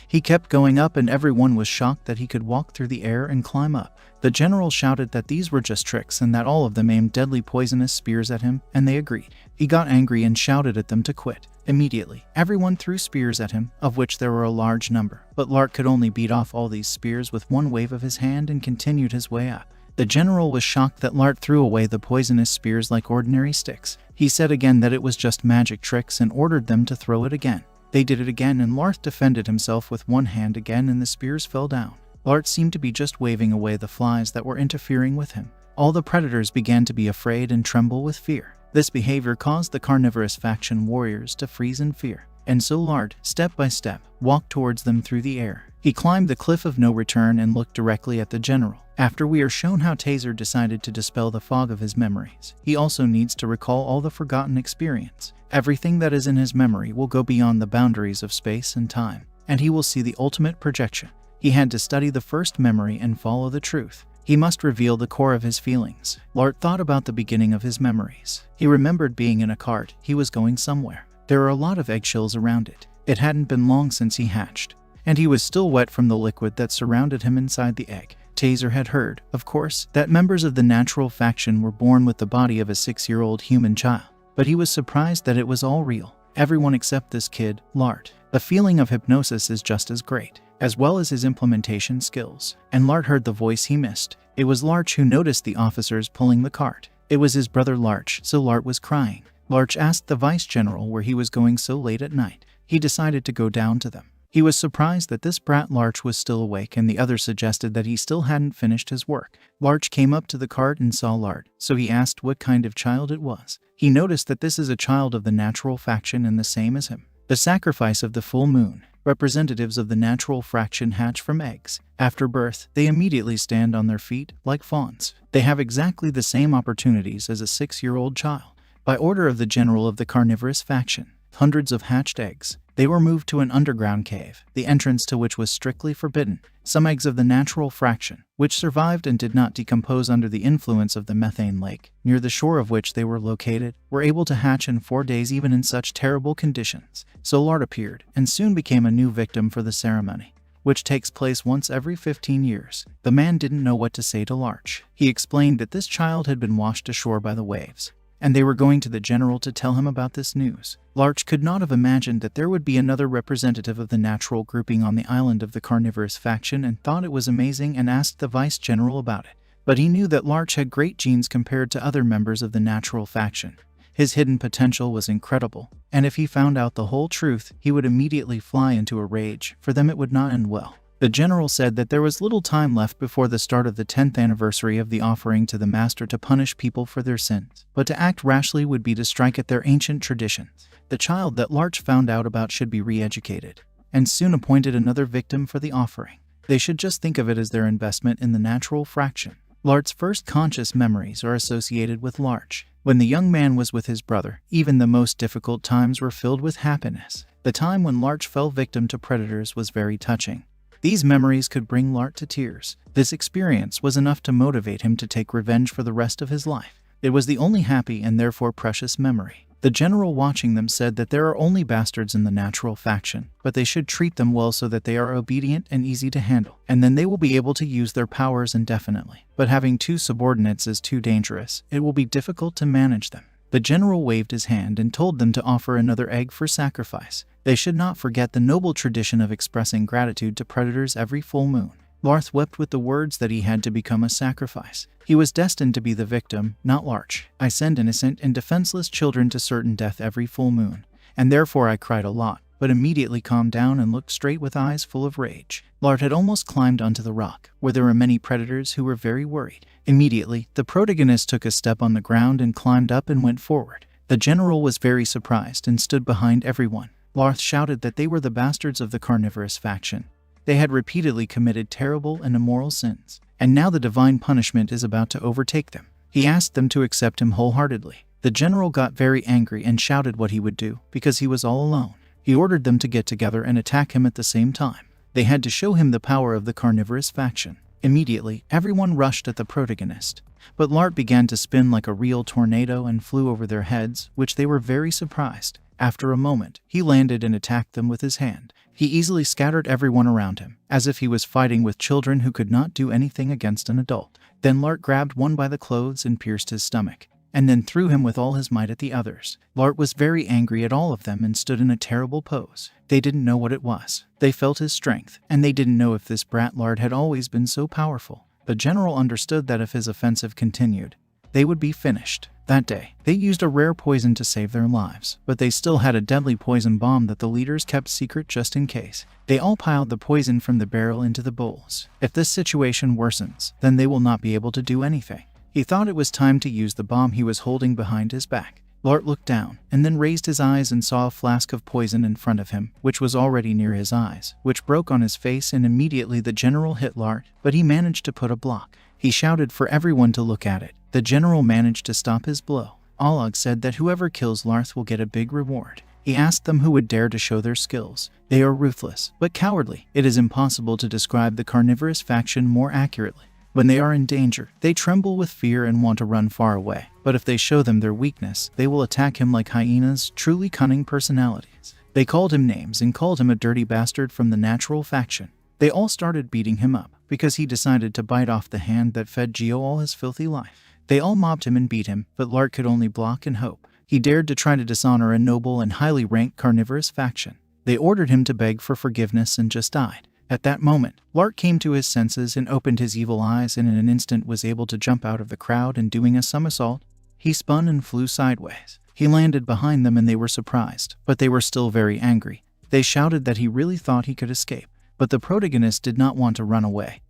He kept going up and everyone was shocked that he could walk through the air and climb up. The general shouted that these were just tricks and that all of them aimed deadly poisonous spears at him, and they agreed. He got angry and shouted at them to quit. Immediately, everyone threw spears at him, of which there were a large number, but Lart could only beat off all these spears with one wave of his hand and continued his way up. The general was shocked that Lart threw away the poisonous spears like ordinary sticks. He said again that it was just magic tricks and ordered them to throw it again. They did it again and Lart defended himself with one hand again and the spears fell down. Lart seemed to be just waving away the flies that were interfering with him. All the predators began to be afraid and tremble with fear. This behavior caused the carnivorous faction warriors to freeze in fear. And so Lart, step by step, walked towards them through the air. He climbed the cliff of no return and looked directly at the general. After we are shown how Taser decided to dispel the fog of his memories, he also needs to recall all the forgotten experience. Everything that is in his memory will go beyond the boundaries of space and time, and he will see the ultimate projection. He had to study the first memory and follow the truth. He must reveal the core of his feelings. Lart thought about the beginning of his memories. He remembered being in a cart. He was going somewhere. There were a lot of eggshells around it. It hadn't been long since he hatched, and he was still wet from the liquid that surrounded him inside the egg. Taser had heard, of course, that members of the natural faction were born with the body of a 6-year-old human child, but he was surprised that it was all real. Everyone except this kid, Lart. The feeling of hypnosis is just as great, as well as his implementation skills. And Lart heard the voice he missed. It was Larch who noticed the officers pulling the cart. It was his brother Larch, so Lart was crying. Larch asked the vice general where he was going so late at night. He decided to go down to them. He was surprised that this brat Larch was still awake, and the others suggested that he still hadn't finished his work. Larch came up to the cart and saw Lart, so he asked what kind of child it was. He noticed that this is a child of the natural faction and the same as him. The sacrifice of the full moon. Representatives of the natural faction hatch from eggs. After birth, they immediately stand on their feet like fawns. They have exactly the same opportunities as a 6-year-old child. By order of the general of the carnivorous faction, hundreds of hatched eggs. They were moved to an underground cave, the entrance to which was strictly forbidden. Some eggs of the natural fraction, which survived and did not decompose under the influence of the methane lake, near the shore of which they were located, were able to hatch in 4 days even in such terrible conditions. So Lart appeared, and soon became a new victim for the ceremony, which takes place once every 15 years. The man didn't know what to say to Larch. He explained that this child had been washed ashore by the waves, and they were going to the general to tell him about this news. Larch could not have imagined that there would be another representative of the natural grouping on the island of the carnivorous faction, and thought it was amazing and asked the vice general about it. But he knew that Larch had great genes compared to other members of the natural faction. His hidden potential was incredible, and if he found out the whole truth, he would immediately fly into a rage. For them it would not end well. The general said that there was little time left before the start of the 10th anniversary of the offering to the master to punish people for their sins, but to act rashly would be to strike at their ancient traditions. The child that Larch found out about should be re-educated, and soon appointed another victim for the offering. They should just think of it as their investment in the natural fraction. Larch's first conscious memories are associated with Larch. When the young man was with his brother, even the most difficult times were filled with happiness. The time when Larch fell victim to predators was very touching. These memories could bring Lart to tears. This experience was enough to motivate him to take revenge for the rest of his life. It was the only happy and therefore precious memory. The general watching them said that there are only bastards in the natural faction, but they should treat them well so that they are obedient and easy to handle, and then they will be able to use their powers indefinitely. But having 2 subordinates is too dangerous. It will be difficult to manage them. The general waved his hand and told them to offer another egg for sacrifice. They should not forget the noble tradition of expressing gratitude to predators every full moon. Larth wept with the words that he had to become a sacrifice. He was destined to be the victim, not Larch. I send innocent and defenseless children to certain death every full moon, and therefore I cried a lot, but immediately calmed down and looked straight with eyes full of rage. Lart had almost climbed onto the rock, where there were many predators who were very worried. Immediately, the protagonist took a step on the ground and climbed up and went forward. The general was very surprised and stood behind everyone. Larth shouted that they were the bastards of the carnivorous faction. They had repeatedly committed terrible and immoral sins, and now the divine punishment is about to overtake them. He asked them to accept him wholeheartedly. The general got very angry and shouted what he would do, because he was all alone. He ordered them to get together and attack him at the same time. They had to show him the power of the carnivorous faction. Immediately, everyone rushed at the protagonist. But Lart began to spin like a real tornado and flew over their heads, which they were very surprised. After a moment, he landed and attacked them with his hand. He easily scattered everyone around him, as if he was fighting with children who could not do anything against an adult. Then Lart grabbed one by the clothes and pierced his stomach, and then threw him with all his might at the others. Lart was very angry at all of them and stood in a terrible pose. They didn't know what it was. They felt his strength, and they didn't know if this brat Lart had always been so powerful. The general understood that if his offensive continued, they would be finished. That day, they used a rare poison to save their lives, but they still had a deadly poison bomb that the leaders kept secret just in case. They all piled the poison from the barrel into the bowls. If this situation worsens, then they will not be able to do anything. He thought it was time to use the bomb he was holding behind his back. Lart looked down, and then raised his eyes and saw a flask of poison in front of him, which was already near his eyes, which broke on his face, and immediately the general hit Lart, but he managed to put a block. He shouted for everyone to look at it. The general managed to stop his blow. Oleg said that whoever kills Larth will get a big reward. He asked them who would dare to show their skills. They are ruthless, but cowardly. It is impossible to describe the carnivorous faction more accurately. When they are in danger, they tremble with fear and want to run far away. But if they show them their weakness, they will attack him like hyenas, truly cunning personalities. They called him names and called him a dirty bastard from the natural faction. They all started beating him up, because he decided to bite off the hand that fed Geo all his filthy life. They all mobbed him and beat him, but Lart could only block and hope. He dared to try to dishonor a noble and highly ranked carnivorous faction. They ordered him to beg for forgiveness and just died. At that moment, Lart came to his senses and opened his evil eyes, and in an instant was able to jump out of the crowd, and doing a somersault, he spun and flew sideways. He landed behind them and they were surprised, but they were still very angry. They shouted that he really thought he could escape, but the protagonist did not want to run away.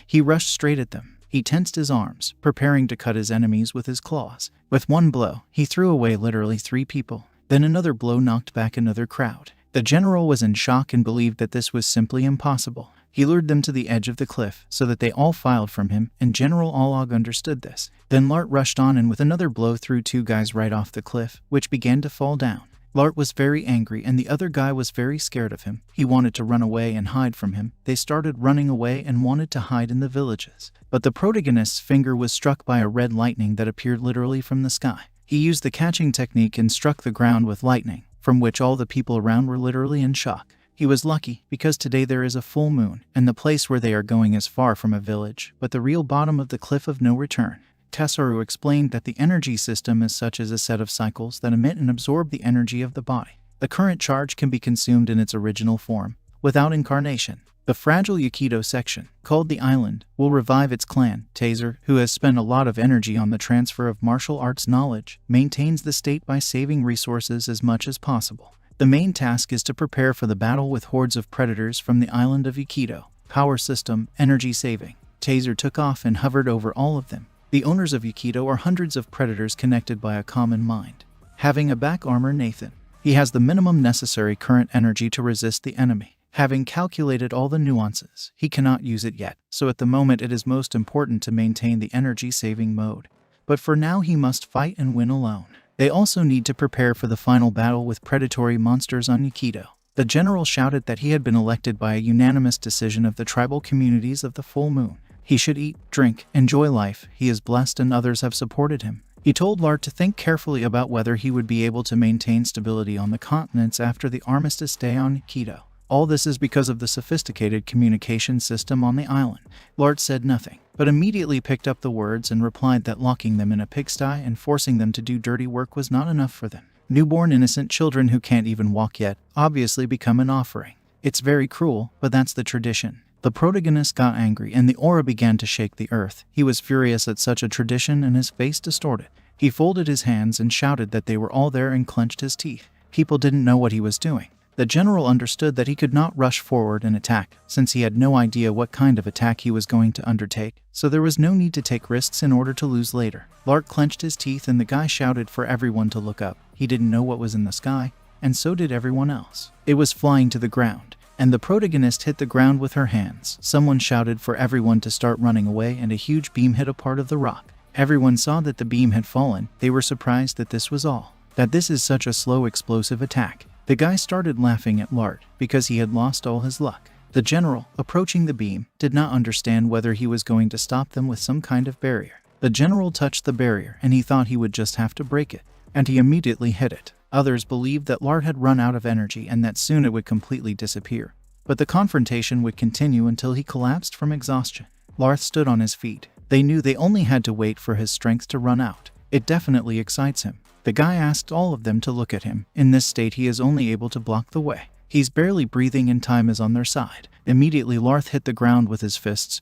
He rushed straight at them. He tensed his arms, preparing to cut his enemies with his claws. With one blow, he threw away literally 3 people. Then another blow knocked back another crowd. The general was in shock and believed that this was simply impossible. He lured them to the edge of the cliff so that they all filed from him, and General Oleg understood this. Then Lart rushed on and with another blow threw 2 guys right off the cliff, which began to fall down. Lart was very angry and the other guy was very scared of him. He wanted to run away and hide from him. They started running away and wanted to hide in the villages. But the protagonist's finger was struck by a red lightning that appeared literally from the sky. He used the catching technique and struck the ground with lightning, from which all the people around were literally in shock. He was lucky, because today there is a full moon, and the place where they are going is far from a village, but the real bottom of the cliff of no return. Tessaru explained that the energy system is such as a set of cycles that emit and absorb the energy of the body. The current charge can be consumed in its original form, without incarnation. The fragile Yakido section, called the Island, will revive its clan. Taser, who has spent a lot of energy on the transfer of martial arts knowledge, maintains the state by saving resources as much as possible. The main task is to prepare for the battle with hordes of predators from the island of Yakido. Power system, energy saving. Taser took off and hovered over all of them. The owners of Yakido are hundreds of predators connected by a common mind. Having a back armor Nathan, he has the minimum necessary current energy to resist the enemy. Having calculated all the nuances, he cannot use it yet, so at the moment it is most important to maintain the energy-saving mode. But for now he must fight and win alone. They also need to prepare for the final battle with predatory monsters on Yakido. The general shouted that he had been elected by a unanimous decision of the tribal communities of the full moon. He should eat, drink, enjoy life. He is blessed and others have supported him. He told Lart to think carefully about whether he would be able to maintain stability on the continents after the armistice day on Yakido. All this is because of the sophisticated communication system on the island. Lart said nothing, but immediately picked up the words and replied that locking them in a pigsty and forcing them to do dirty work was not enough for them. Newborn innocent children who can't even walk yet obviously become an offering. It's very cruel, but that's the tradition. The protagonist got angry and the aura began to shake the earth. He was furious at such a tradition and his face distorted. He folded his hands and shouted that they were all there and clenched his teeth. People didn't know what he was doing. The general understood that he could not rush forward and attack, since he had no idea what kind of attack he was going to undertake, so there was no need to take risks in order to lose later. Lart clenched his teeth and the guy shouted for everyone to look up. He didn't know what was in the sky, and so did everyone else. It was flying to the ground. and the protagonist hit the ground with her hands. Someone shouted for everyone to start running away, and a huge beam hit a part of the rock. Everyone saw that the beam had fallen. They were surprised that this was all. That this is such a slow explosive attack. The guy started laughing at Lart because he had lost all his luck. The general, approaching the beam, did not understand whether he was going to stop them with some kind of barrier. The general touched the barrier and he thought he would just have to break it, and he immediately hit it. Others believed that Lart had run out of energy and that soon it would completely disappear. But the confrontation would continue until he collapsed from exhaustion. Lart stood on his feet. They knew they only had to wait for his strength to run out. It definitely excites him. The guy asked all of them to look at him. In this state he is only able to block the way. He's barely breathing and time is on their side. Immediately Larth hit the ground with his fists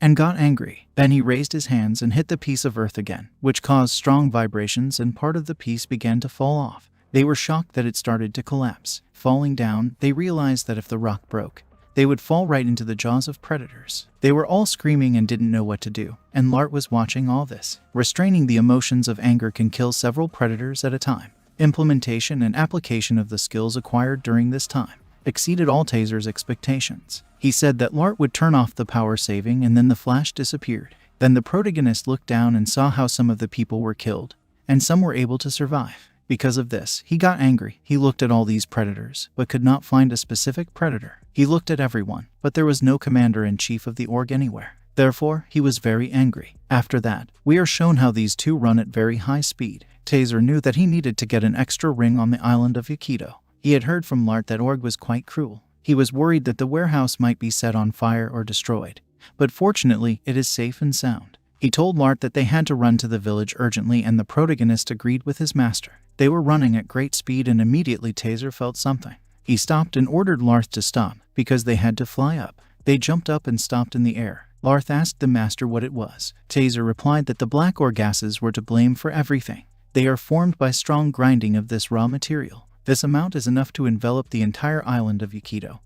and got angry. Then he raised his hands and hit the piece of earth again, which caused strong vibrations and part of the piece began to fall off. They were shocked that it started to collapse. Falling down, they realized that if the rock broke, they would fall right into the jaws of predators. They were all screaming and didn't know what to do, and Lart was watching all this. Restraining the emotions of anger can kill several predators at a time. Implementation and application of the skills acquired during this time exceeded all Taser's expectations. He said that Lart would turn off the power saving and then the flash disappeared. Then the protagonist looked down and saw how some of the people were killed, and some were able to survive. Because of this, he got angry. He looked at all these predators, but could not find a specific predator. He looked at everyone, but there was no commander-in-chief of the org anywhere. Therefore, he was very angry. After that, we are shown how these two run at very high speed. Taser knew that he needed to get an extra ring on the island of Yakido. He had heard from Lart that org was quite cruel. He was worried that the warehouse might be set on fire or destroyed, but fortunately, it is safe and sound. He told Lart that they had to run to the village urgently, and the protagonist agreed with his master. They were running at great speed and immediately Taser felt something. He stopped and ordered Larth to stop because they had to fly up. They jumped up and stopped in the air. Larth asked the master what it was. Taser replied that the black ore gases were to blame for everything. They are formed by strong grinding of this raw material. This amount is enough to envelop the entire island of Yakido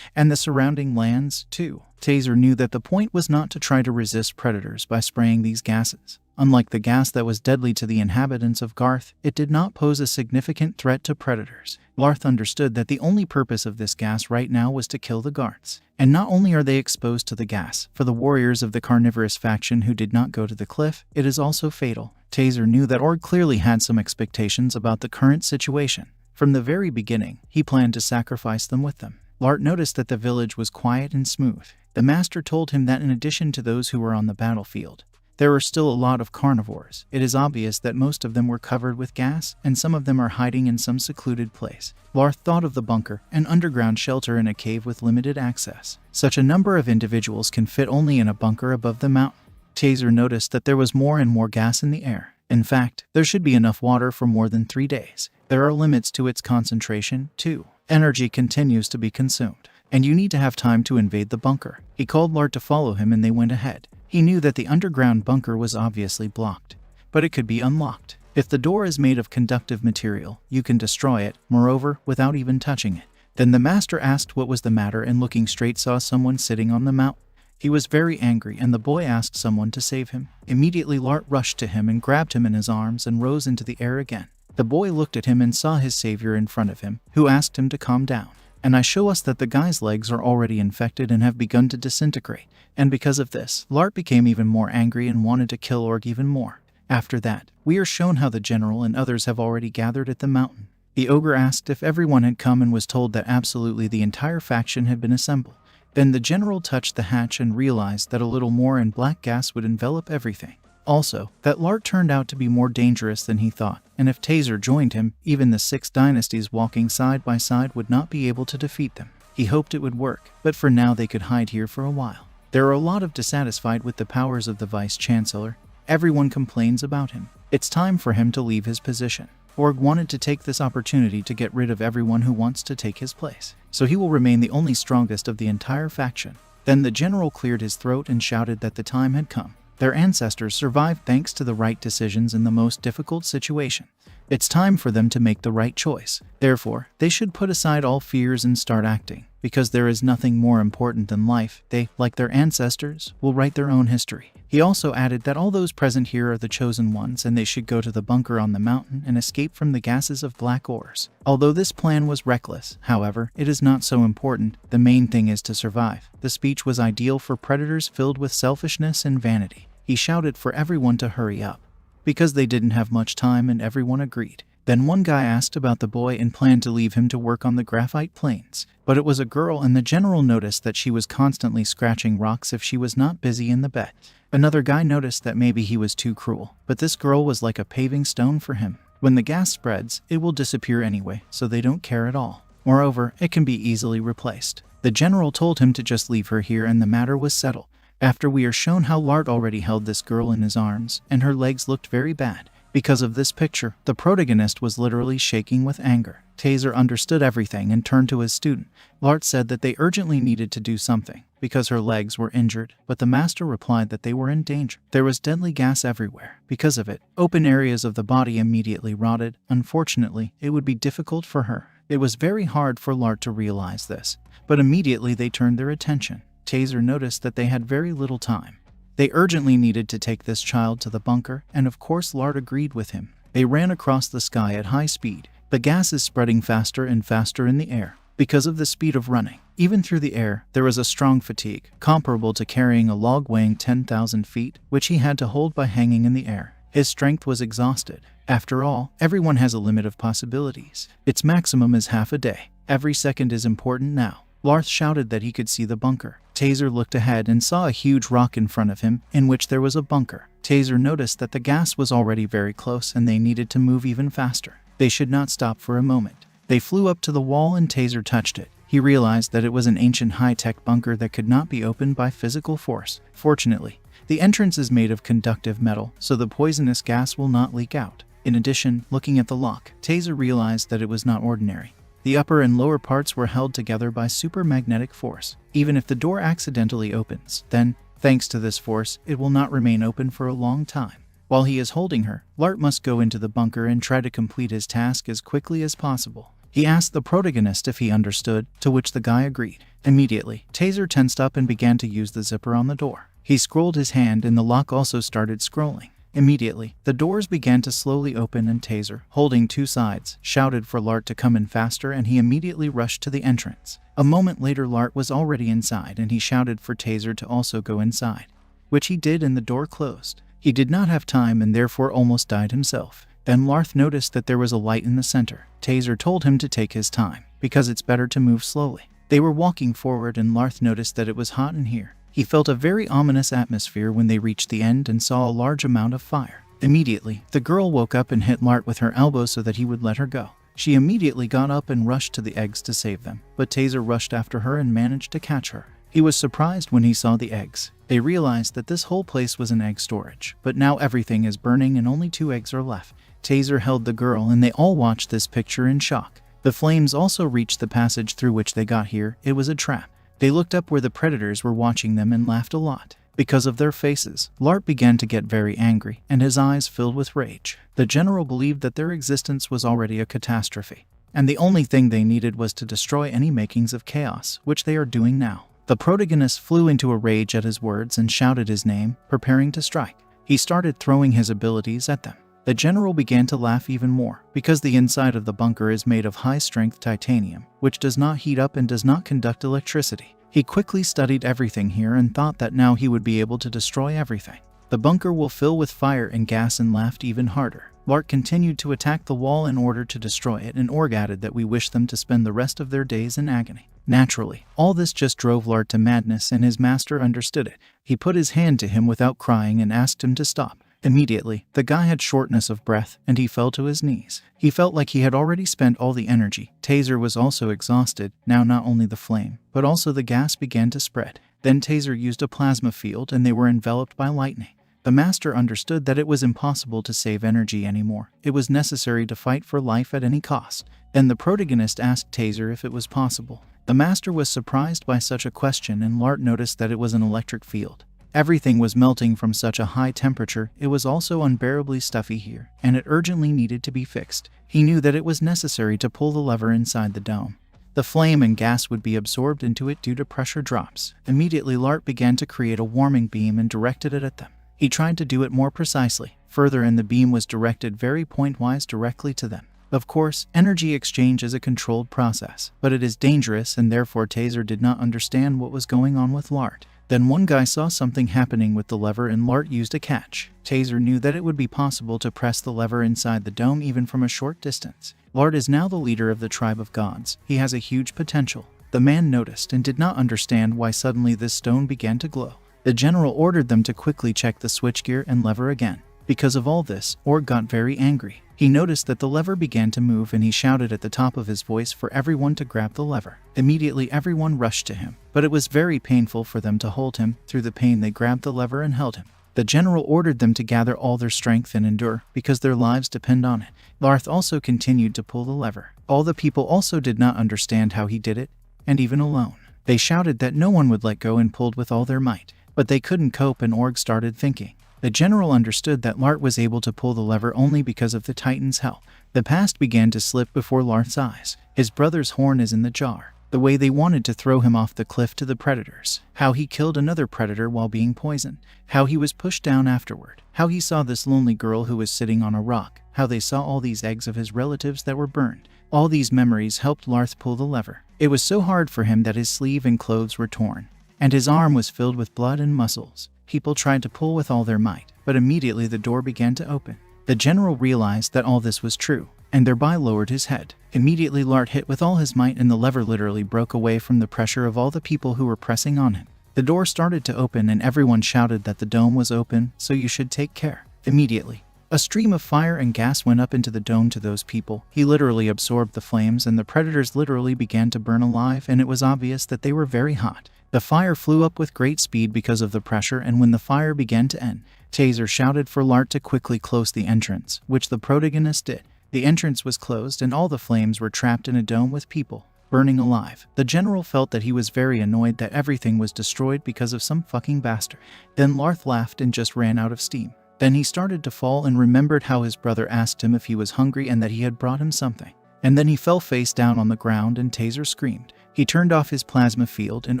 and the surrounding lands, too. Taser knew that the point was not to try to resist predators by spraying these gases. Unlike the gas that was deadly to the inhabitants of Garth, it did not pose a significant threat to predators. Larth understood that the only purpose of this gas right now was to kill the guards. And not only are they exposed to the gas, for the warriors of the carnivorous faction who did not go to the cliff, it is also fatal. Taser knew that Org clearly had some expectations about the current situation. From the very beginning, he planned to sacrifice them with them. Lart noticed that the village was quiet and smooth. The master told him that in addition to those who were on the battlefield, there were still a lot of carnivores. It is obvious that most of them were covered with gas, and some of them are hiding in some secluded place. Larth thought of the bunker, an underground shelter in a cave with limited access. Such a number of individuals can fit only in a bunker above the mountain. Taser noticed that there was more and more gas in the air. In fact, there should be enough water for more than 3 days. There are limits to its concentration, too. Energy continues to be consumed, and you need to have time to invade the bunker. He called Lart to follow him and they went ahead. He knew that the underground bunker was obviously blocked, but it could be unlocked. If the door is made of conductive material, you can destroy it, moreover, without even touching it. Then the master asked what was the matter and looking straight saw someone sitting on the mountain. He was very angry and the boy asked someone to save him. Immediately Lart rushed to him and grabbed him in his arms and rose into the air again. The boy looked at him and saw his savior in front of him, who asked him to calm down. And I show us that the guy's legs are already infected and have begun to disintegrate. And because of this, Lart became even more angry and wanted to kill Org even more. After that, we are shown how the general and others have already gathered at the mountain. The ogre asked if everyone had come and was told that absolutely the entire faction had been assembled. Then the general touched the hatch and realized that a little more and black gas would envelop everything. Also, that Lart turned out to be more dangerous than he thought, and if Taser joined him, even the 6 dynasties walking side by side would not be able to defeat them. He hoped it would work, but for now they could hide here for a while. There are a lot of dissatisfied with the powers of the Vice-Chancellor. Everyone complains about him. It's time for him to leave his position. Org wanted to take this opportunity to get rid of everyone who wants to take his place, so he will remain the only strongest of the entire faction. Then the general cleared his throat and shouted that the time had come. Their ancestors survived thanks to the right decisions in the most difficult situation. It's time for them to make the right choice. Therefore, they should put aside all fears and start acting, because there is nothing more important than life. They, like their ancestors, will write their own history. He also added that all those present here are the chosen ones and they should go to the bunker on the mountain and escape from the gases of black ores. Although this plan was reckless, however, it is not so important. The main thing is to survive. The speech was ideal for predators filled with selfishness and vanity. He shouted for everyone to hurry up, because they didn't have much time and everyone agreed. Then one guy asked about the boy and planned to leave him to work on the graphite plains. But it was a girl and the general noticed that she was constantly scratching rocks if she was not busy in the bed. Another guy noticed that maybe he was too cruel, but this girl was like a paving stone for him. When the gas spreads, it will disappear anyway, so they don't care at all. Moreover, it can be easily replaced. The general told him to just leave her here and the matter was settled. After we are shown how Lart already held this girl in his arms, and her legs looked very bad. Because of this picture, the protagonist was literally shaking with anger. Taser understood everything and turned to his student. Lart said that they urgently needed to do something, because her legs were injured, but the master replied that they were in danger. There was deadly gas everywhere. Because of it, open areas of the body immediately rotted. Unfortunately, it would be difficult for her. It was very hard for Lart to realize this, but immediately they turned their attention. Taser noticed that they had very little time. They urgently needed to take this child to the bunker, and of course Lart agreed with him. They ran across the sky at high speed. The gas is spreading faster and faster in the air. Because of the speed of running, even through the air, there was a strong fatigue, comparable to carrying a log weighing 10,000 feet, which he had to hold by hanging in the air. His strength was exhausted. After all, everyone has a limit of possibilities. Its maximum is half a day. Every second is important now. Larth shouted that he could see the bunker. Taser looked ahead and saw a huge rock in front of him, in which there was a bunker. Taser noticed that the gas was already very close and they needed to move even faster. They should not stop for a moment. They flew up to the wall and Taser touched it. He realized that it was an ancient high-tech bunker that could not be opened by physical force. Fortunately, the entrance is made of conductive metal, so the poisonous gas will not leak out. In addition, looking at the lock, Taser realized that it was not ordinary. The upper and lower parts were held together by supermagnetic force. Even if the door accidentally opens, then, thanks to this force, it will not remain open for a long time. While he is holding her, Lart must go into the bunker and try to complete his task as quickly as possible. He asked the protagonist if he understood, to which the guy agreed. Immediately, Taser tensed up and began to use the zipper on the door. He scrolled his hand and the lock also started scrolling. Immediately, the doors began to slowly open and Taser, holding two sides, shouted for Lart to come in faster and he immediately rushed to the entrance. A moment later Lart was already inside and he shouted for Taser to also go inside, which he did and the door closed. He did not have time and therefore almost died himself. Then Larth noticed that there was a light in the center. Taser told him to take his time, because it's better to move slowly. They were walking forward and Larth noticed that it was hot in here. He felt a very ominous atmosphere when they reached the end and saw a large amount of fire. Immediately, the girl woke up and hit Lart with her elbow so that he would let her go. She immediately got up and rushed to the eggs to save them, but Taser rushed after her and managed to catch her. He was surprised when he saw the eggs. They realized that this whole place was an egg storage, but now everything is burning and only 2 eggs are left. Taser held the girl and they all watched this picture in shock. The flames also reached the passage through which they got here. It was a trap. They looked up where the predators were watching them and laughed a lot. Because of their faces, Lart began to get very angry and his eyes filled with rage. The general believed that their existence was already a catastrophe, and the only thing they needed was to destroy any makings of chaos, which they are doing now. The protagonist flew into a rage at his words and shouted his name, preparing to strike. He started throwing his abilities at them. The general began to laugh even more, because the inside of the bunker is made of high-strength titanium, which does not heat up and does not conduct electricity. He quickly studied everything here and thought that now he would be able to destroy everything. The bunker will fill with fire and gas, and laughed even harder. Lart continued to attack the wall in order to destroy it, and Org added that we wish them to spend the rest of their days in agony. Naturally, all this just drove Lart to madness and his master understood it. He put his hand to him without crying and asked him to stop. Immediately, the guy had shortness of breath and he fell to his knees. He felt like he had already spent all the energy. Taser was also exhausted. Now not only the flame, but also the gas began to spread. Then Taser used a plasma field and they were enveloped by lightning. The master understood that it was impossible to save energy anymore. It was necessary to fight for life at any cost. Then the protagonist asked Taser if it was possible. The master was surprised by such a question and Lart noticed that it was an electric field. Everything was melting from such a high temperature. It was also unbearably stuffy here, and it urgently needed to be fixed. He knew that it was necessary to pull the lever inside the dome. The flame and gas would be absorbed into it due to pressure drops. Immediately, Lart began to create a warming beam and directed it at them. He tried to do it more precisely. Further, and the beam was directed very point-wise directly to them. Of course, energy exchange is a controlled process, but it is dangerous, and therefore Taser did not understand what was going on with Lart. Then one guy saw something happening with the lever, and Lart used a catch. Taser knew that it would be possible to press the lever inside the dome even from a short distance. Lart is now the leader of the tribe of gods. He has a huge potential. The man noticed and did not understand why suddenly this stone began to glow. The general ordered them to quickly check the switchgear and lever again. Because of all this, Org got very angry. He noticed that the lever began to move, and he shouted at the top of his voice for everyone to grab the lever. Immediately everyone rushed to him, but it was very painful for them to hold him. Through the pain they grabbed the lever and held him. The general ordered them to gather all their strength and endure, because their lives depend on it. Larth also continued to pull the lever. All the people also did not understand how he did it, and even alone. They shouted that no one would let go and pulled with all their might. But they couldn't cope, and Org started thinking. The general understood that Lart was able to pull the lever only because of the Titan's help. The past began to slip before Larth's eyes. His brother's horn is in the jar. The way they wanted to throw him off the cliff to the predators. How he killed another predator while being poisoned. How he was pushed down afterward. How he saw this lonely girl who was sitting on a rock. How they saw all these eggs of his relatives that were burned. All these memories helped Larth pull the lever. It was so hard for him that his sleeve and clothes were torn, and his arm was filled with blood and muscles. People tried to pull with all their might, but immediately the door began to open. The general realized that all this was true, and thereby lowered his head. Immediately Lart hit with all his might, and the lever literally broke away from the pressure of all the people who were pressing on him. The door started to open, and everyone shouted that the dome was open, so you should take care. Immediately, a stream of fire and gas went up into the dome to those people. He literally absorbed the flames, and the predators literally began to burn alive, and it was obvious that they were very hot. The fire flew up with great speed because of the pressure, and when the fire began to end, Taser shouted for Lart to quickly close the entrance, which the protagonist did. The entrance was closed, and all the flames were trapped in a dome with people burning alive. The general felt that he was very annoyed that everything was destroyed because of some fucking bastard. Then Larth laughed and just ran out of steam. Then he started to fall and remembered how his brother asked him if he was hungry and that he had brought him something. And then he fell face down on the ground, and Taser screamed. He turned off his plasma field and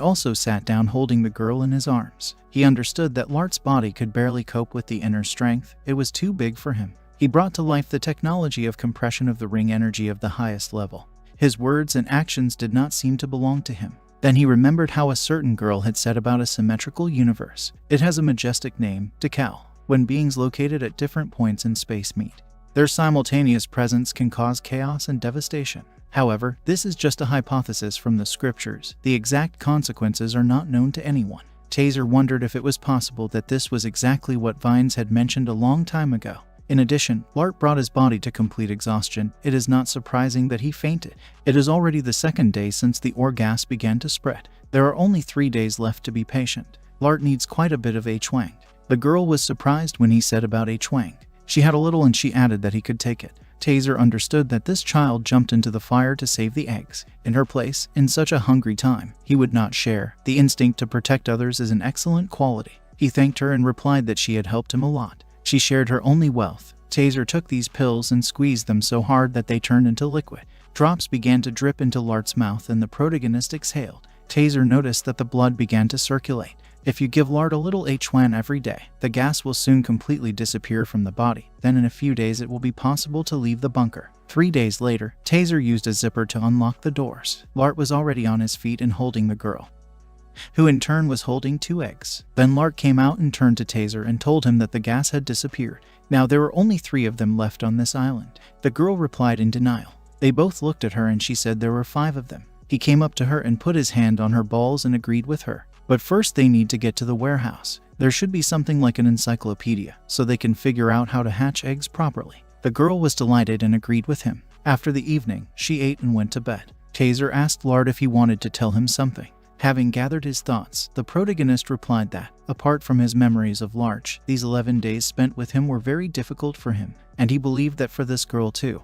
also sat down holding the girl in his arms. He understood that Lart's body could barely cope with the inner strength. It was too big for him. He brought to life the technology of compression of the ring energy of the highest level. His words and actions did not seem to belong to him. Then he remembered how a certain girl had said about a symmetrical universe. It has a majestic name, Decal. When beings located at different points in space meet, their simultaneous presence can cause chaos and devastation. However, this is just a hypothesis from the scriptures. The exact consequences are not known to anyone. Taser wondered if it was possible that this was exactly what Vines had mentioned a long time ago. In addition, Lart brought his body to complete exhaustion. It is not surprising that he fainted. It is already the second day since the ore gas began to spread. There are only 3 days left to be patient. Lart needs quite a bit of H-Wang. The girl was surprised when he said about H-Wang. She had a little, and she added that he could take it. Taser understood that this child jumped into the fire to save the eggs. In her place, in such a hungry time, he would not share. The instinct to protect others is an excellent quality. He thanked her and replied that she had helped him a lot. She shared her only wealth. Taser took these pills and squeezed them so hard that they turned into liquid. Drops began to drip into Lart's mouth, and the protagonist exhaled. Taser noticed that the blood began to circulate. If you give Lart a little H-Wan every day, the gas will soon completely disappear from the body. Then in a few days it will be possible to leave the bunker. 3 days later, Taser used a zipper to unlock the doors. Lart was already on his feet and holding the girl, who in turn was holding 2 eggs. Then Lart came out and turned to Taser and told him that the gas had disappeared. Now there were only 3 of them left on this island. The girl replied in denial. They both looked at her, and she said there were 5 of them. He came up to her and put his hand on her balls and agreed with her. But first they need to get to the warehouse. There should be something like an encyclopedia, so they can figure out how to hatch eggs properly. The girl was delighted and agreed with him. After the evening, she ate and went to bed. Taser asked Lart if he wanted to tell him something. Having gathered his thoughts, the protagonist replied that, apart from his memories of Larch, these 11 days spent with him were very difficult for him, and he believed that for this girl too.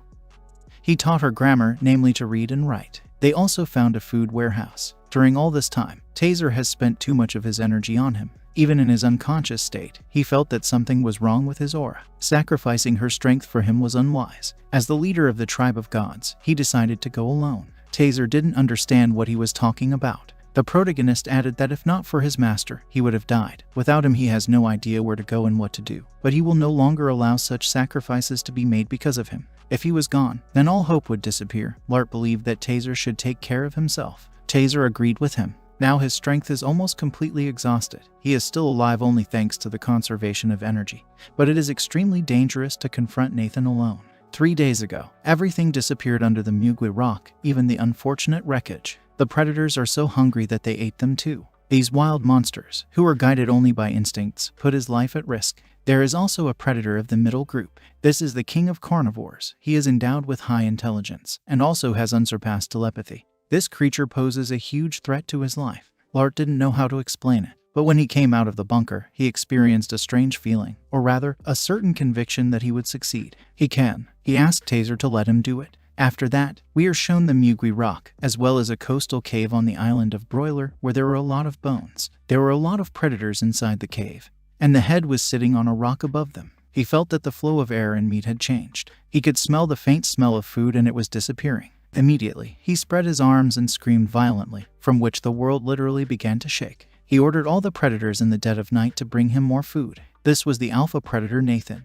He taught her grammar, namely to read and write. They also found a food warehouse. During all this time, Taser has spent too much of his energy on him. Even in his unconscious state, he felt that something was wrong with his aura. Sacrificing her strength for him was unwise. As the leader of the tribe of gods, he decided to go alone. Taser didn't understand what he was talking about. The protagonist added that if not for his master, he would have died. Without him, he has no idea where to go and what to do. But he will no longer allow such sacrifices to be made because of him. If he was gone, then all hope would disappear. Lart believed that Taser should take care of himself. Taser agreed with him. Now his strength is almost completely exhausted. He is still alive only thanks to the conservation of energy. But it is extremely dangerous to confront Nathan alone. 3 days ago, everything disappeared under the Mugwe rock, even the unfortunate wreckage. The predators are so hungry that they ate them too. These wild monsters, who are guided only by instincts, put his life at risk. There is also a predator of the middle group. This is the king of carnivores. He is endowed with high intelligence, and also has unsurpassed telepathy. This creature poses a huge threat to his life. Lart didn't know how to explain it, but when he came out of the bunker, he experienced a strange feeling, or rather, a certain conviction that he would succeed. He can. He asked Taser to let him do it. After that, we are shown the Mugwe rock, as well as a coastal cave on the island of Broiler where there were a lot of bones. There were a lot of predators inside the cave, and the head was sitting on a rock above them. He felt that the flow of air and meat had changed. He could smell the faint smell of food and it was disappearing. Immediately, he spread his arms and screamed violently, from which the world literally began to shake. He ordered all the predators in the dead of night to bring him more food. This was the alpha predator Nathan.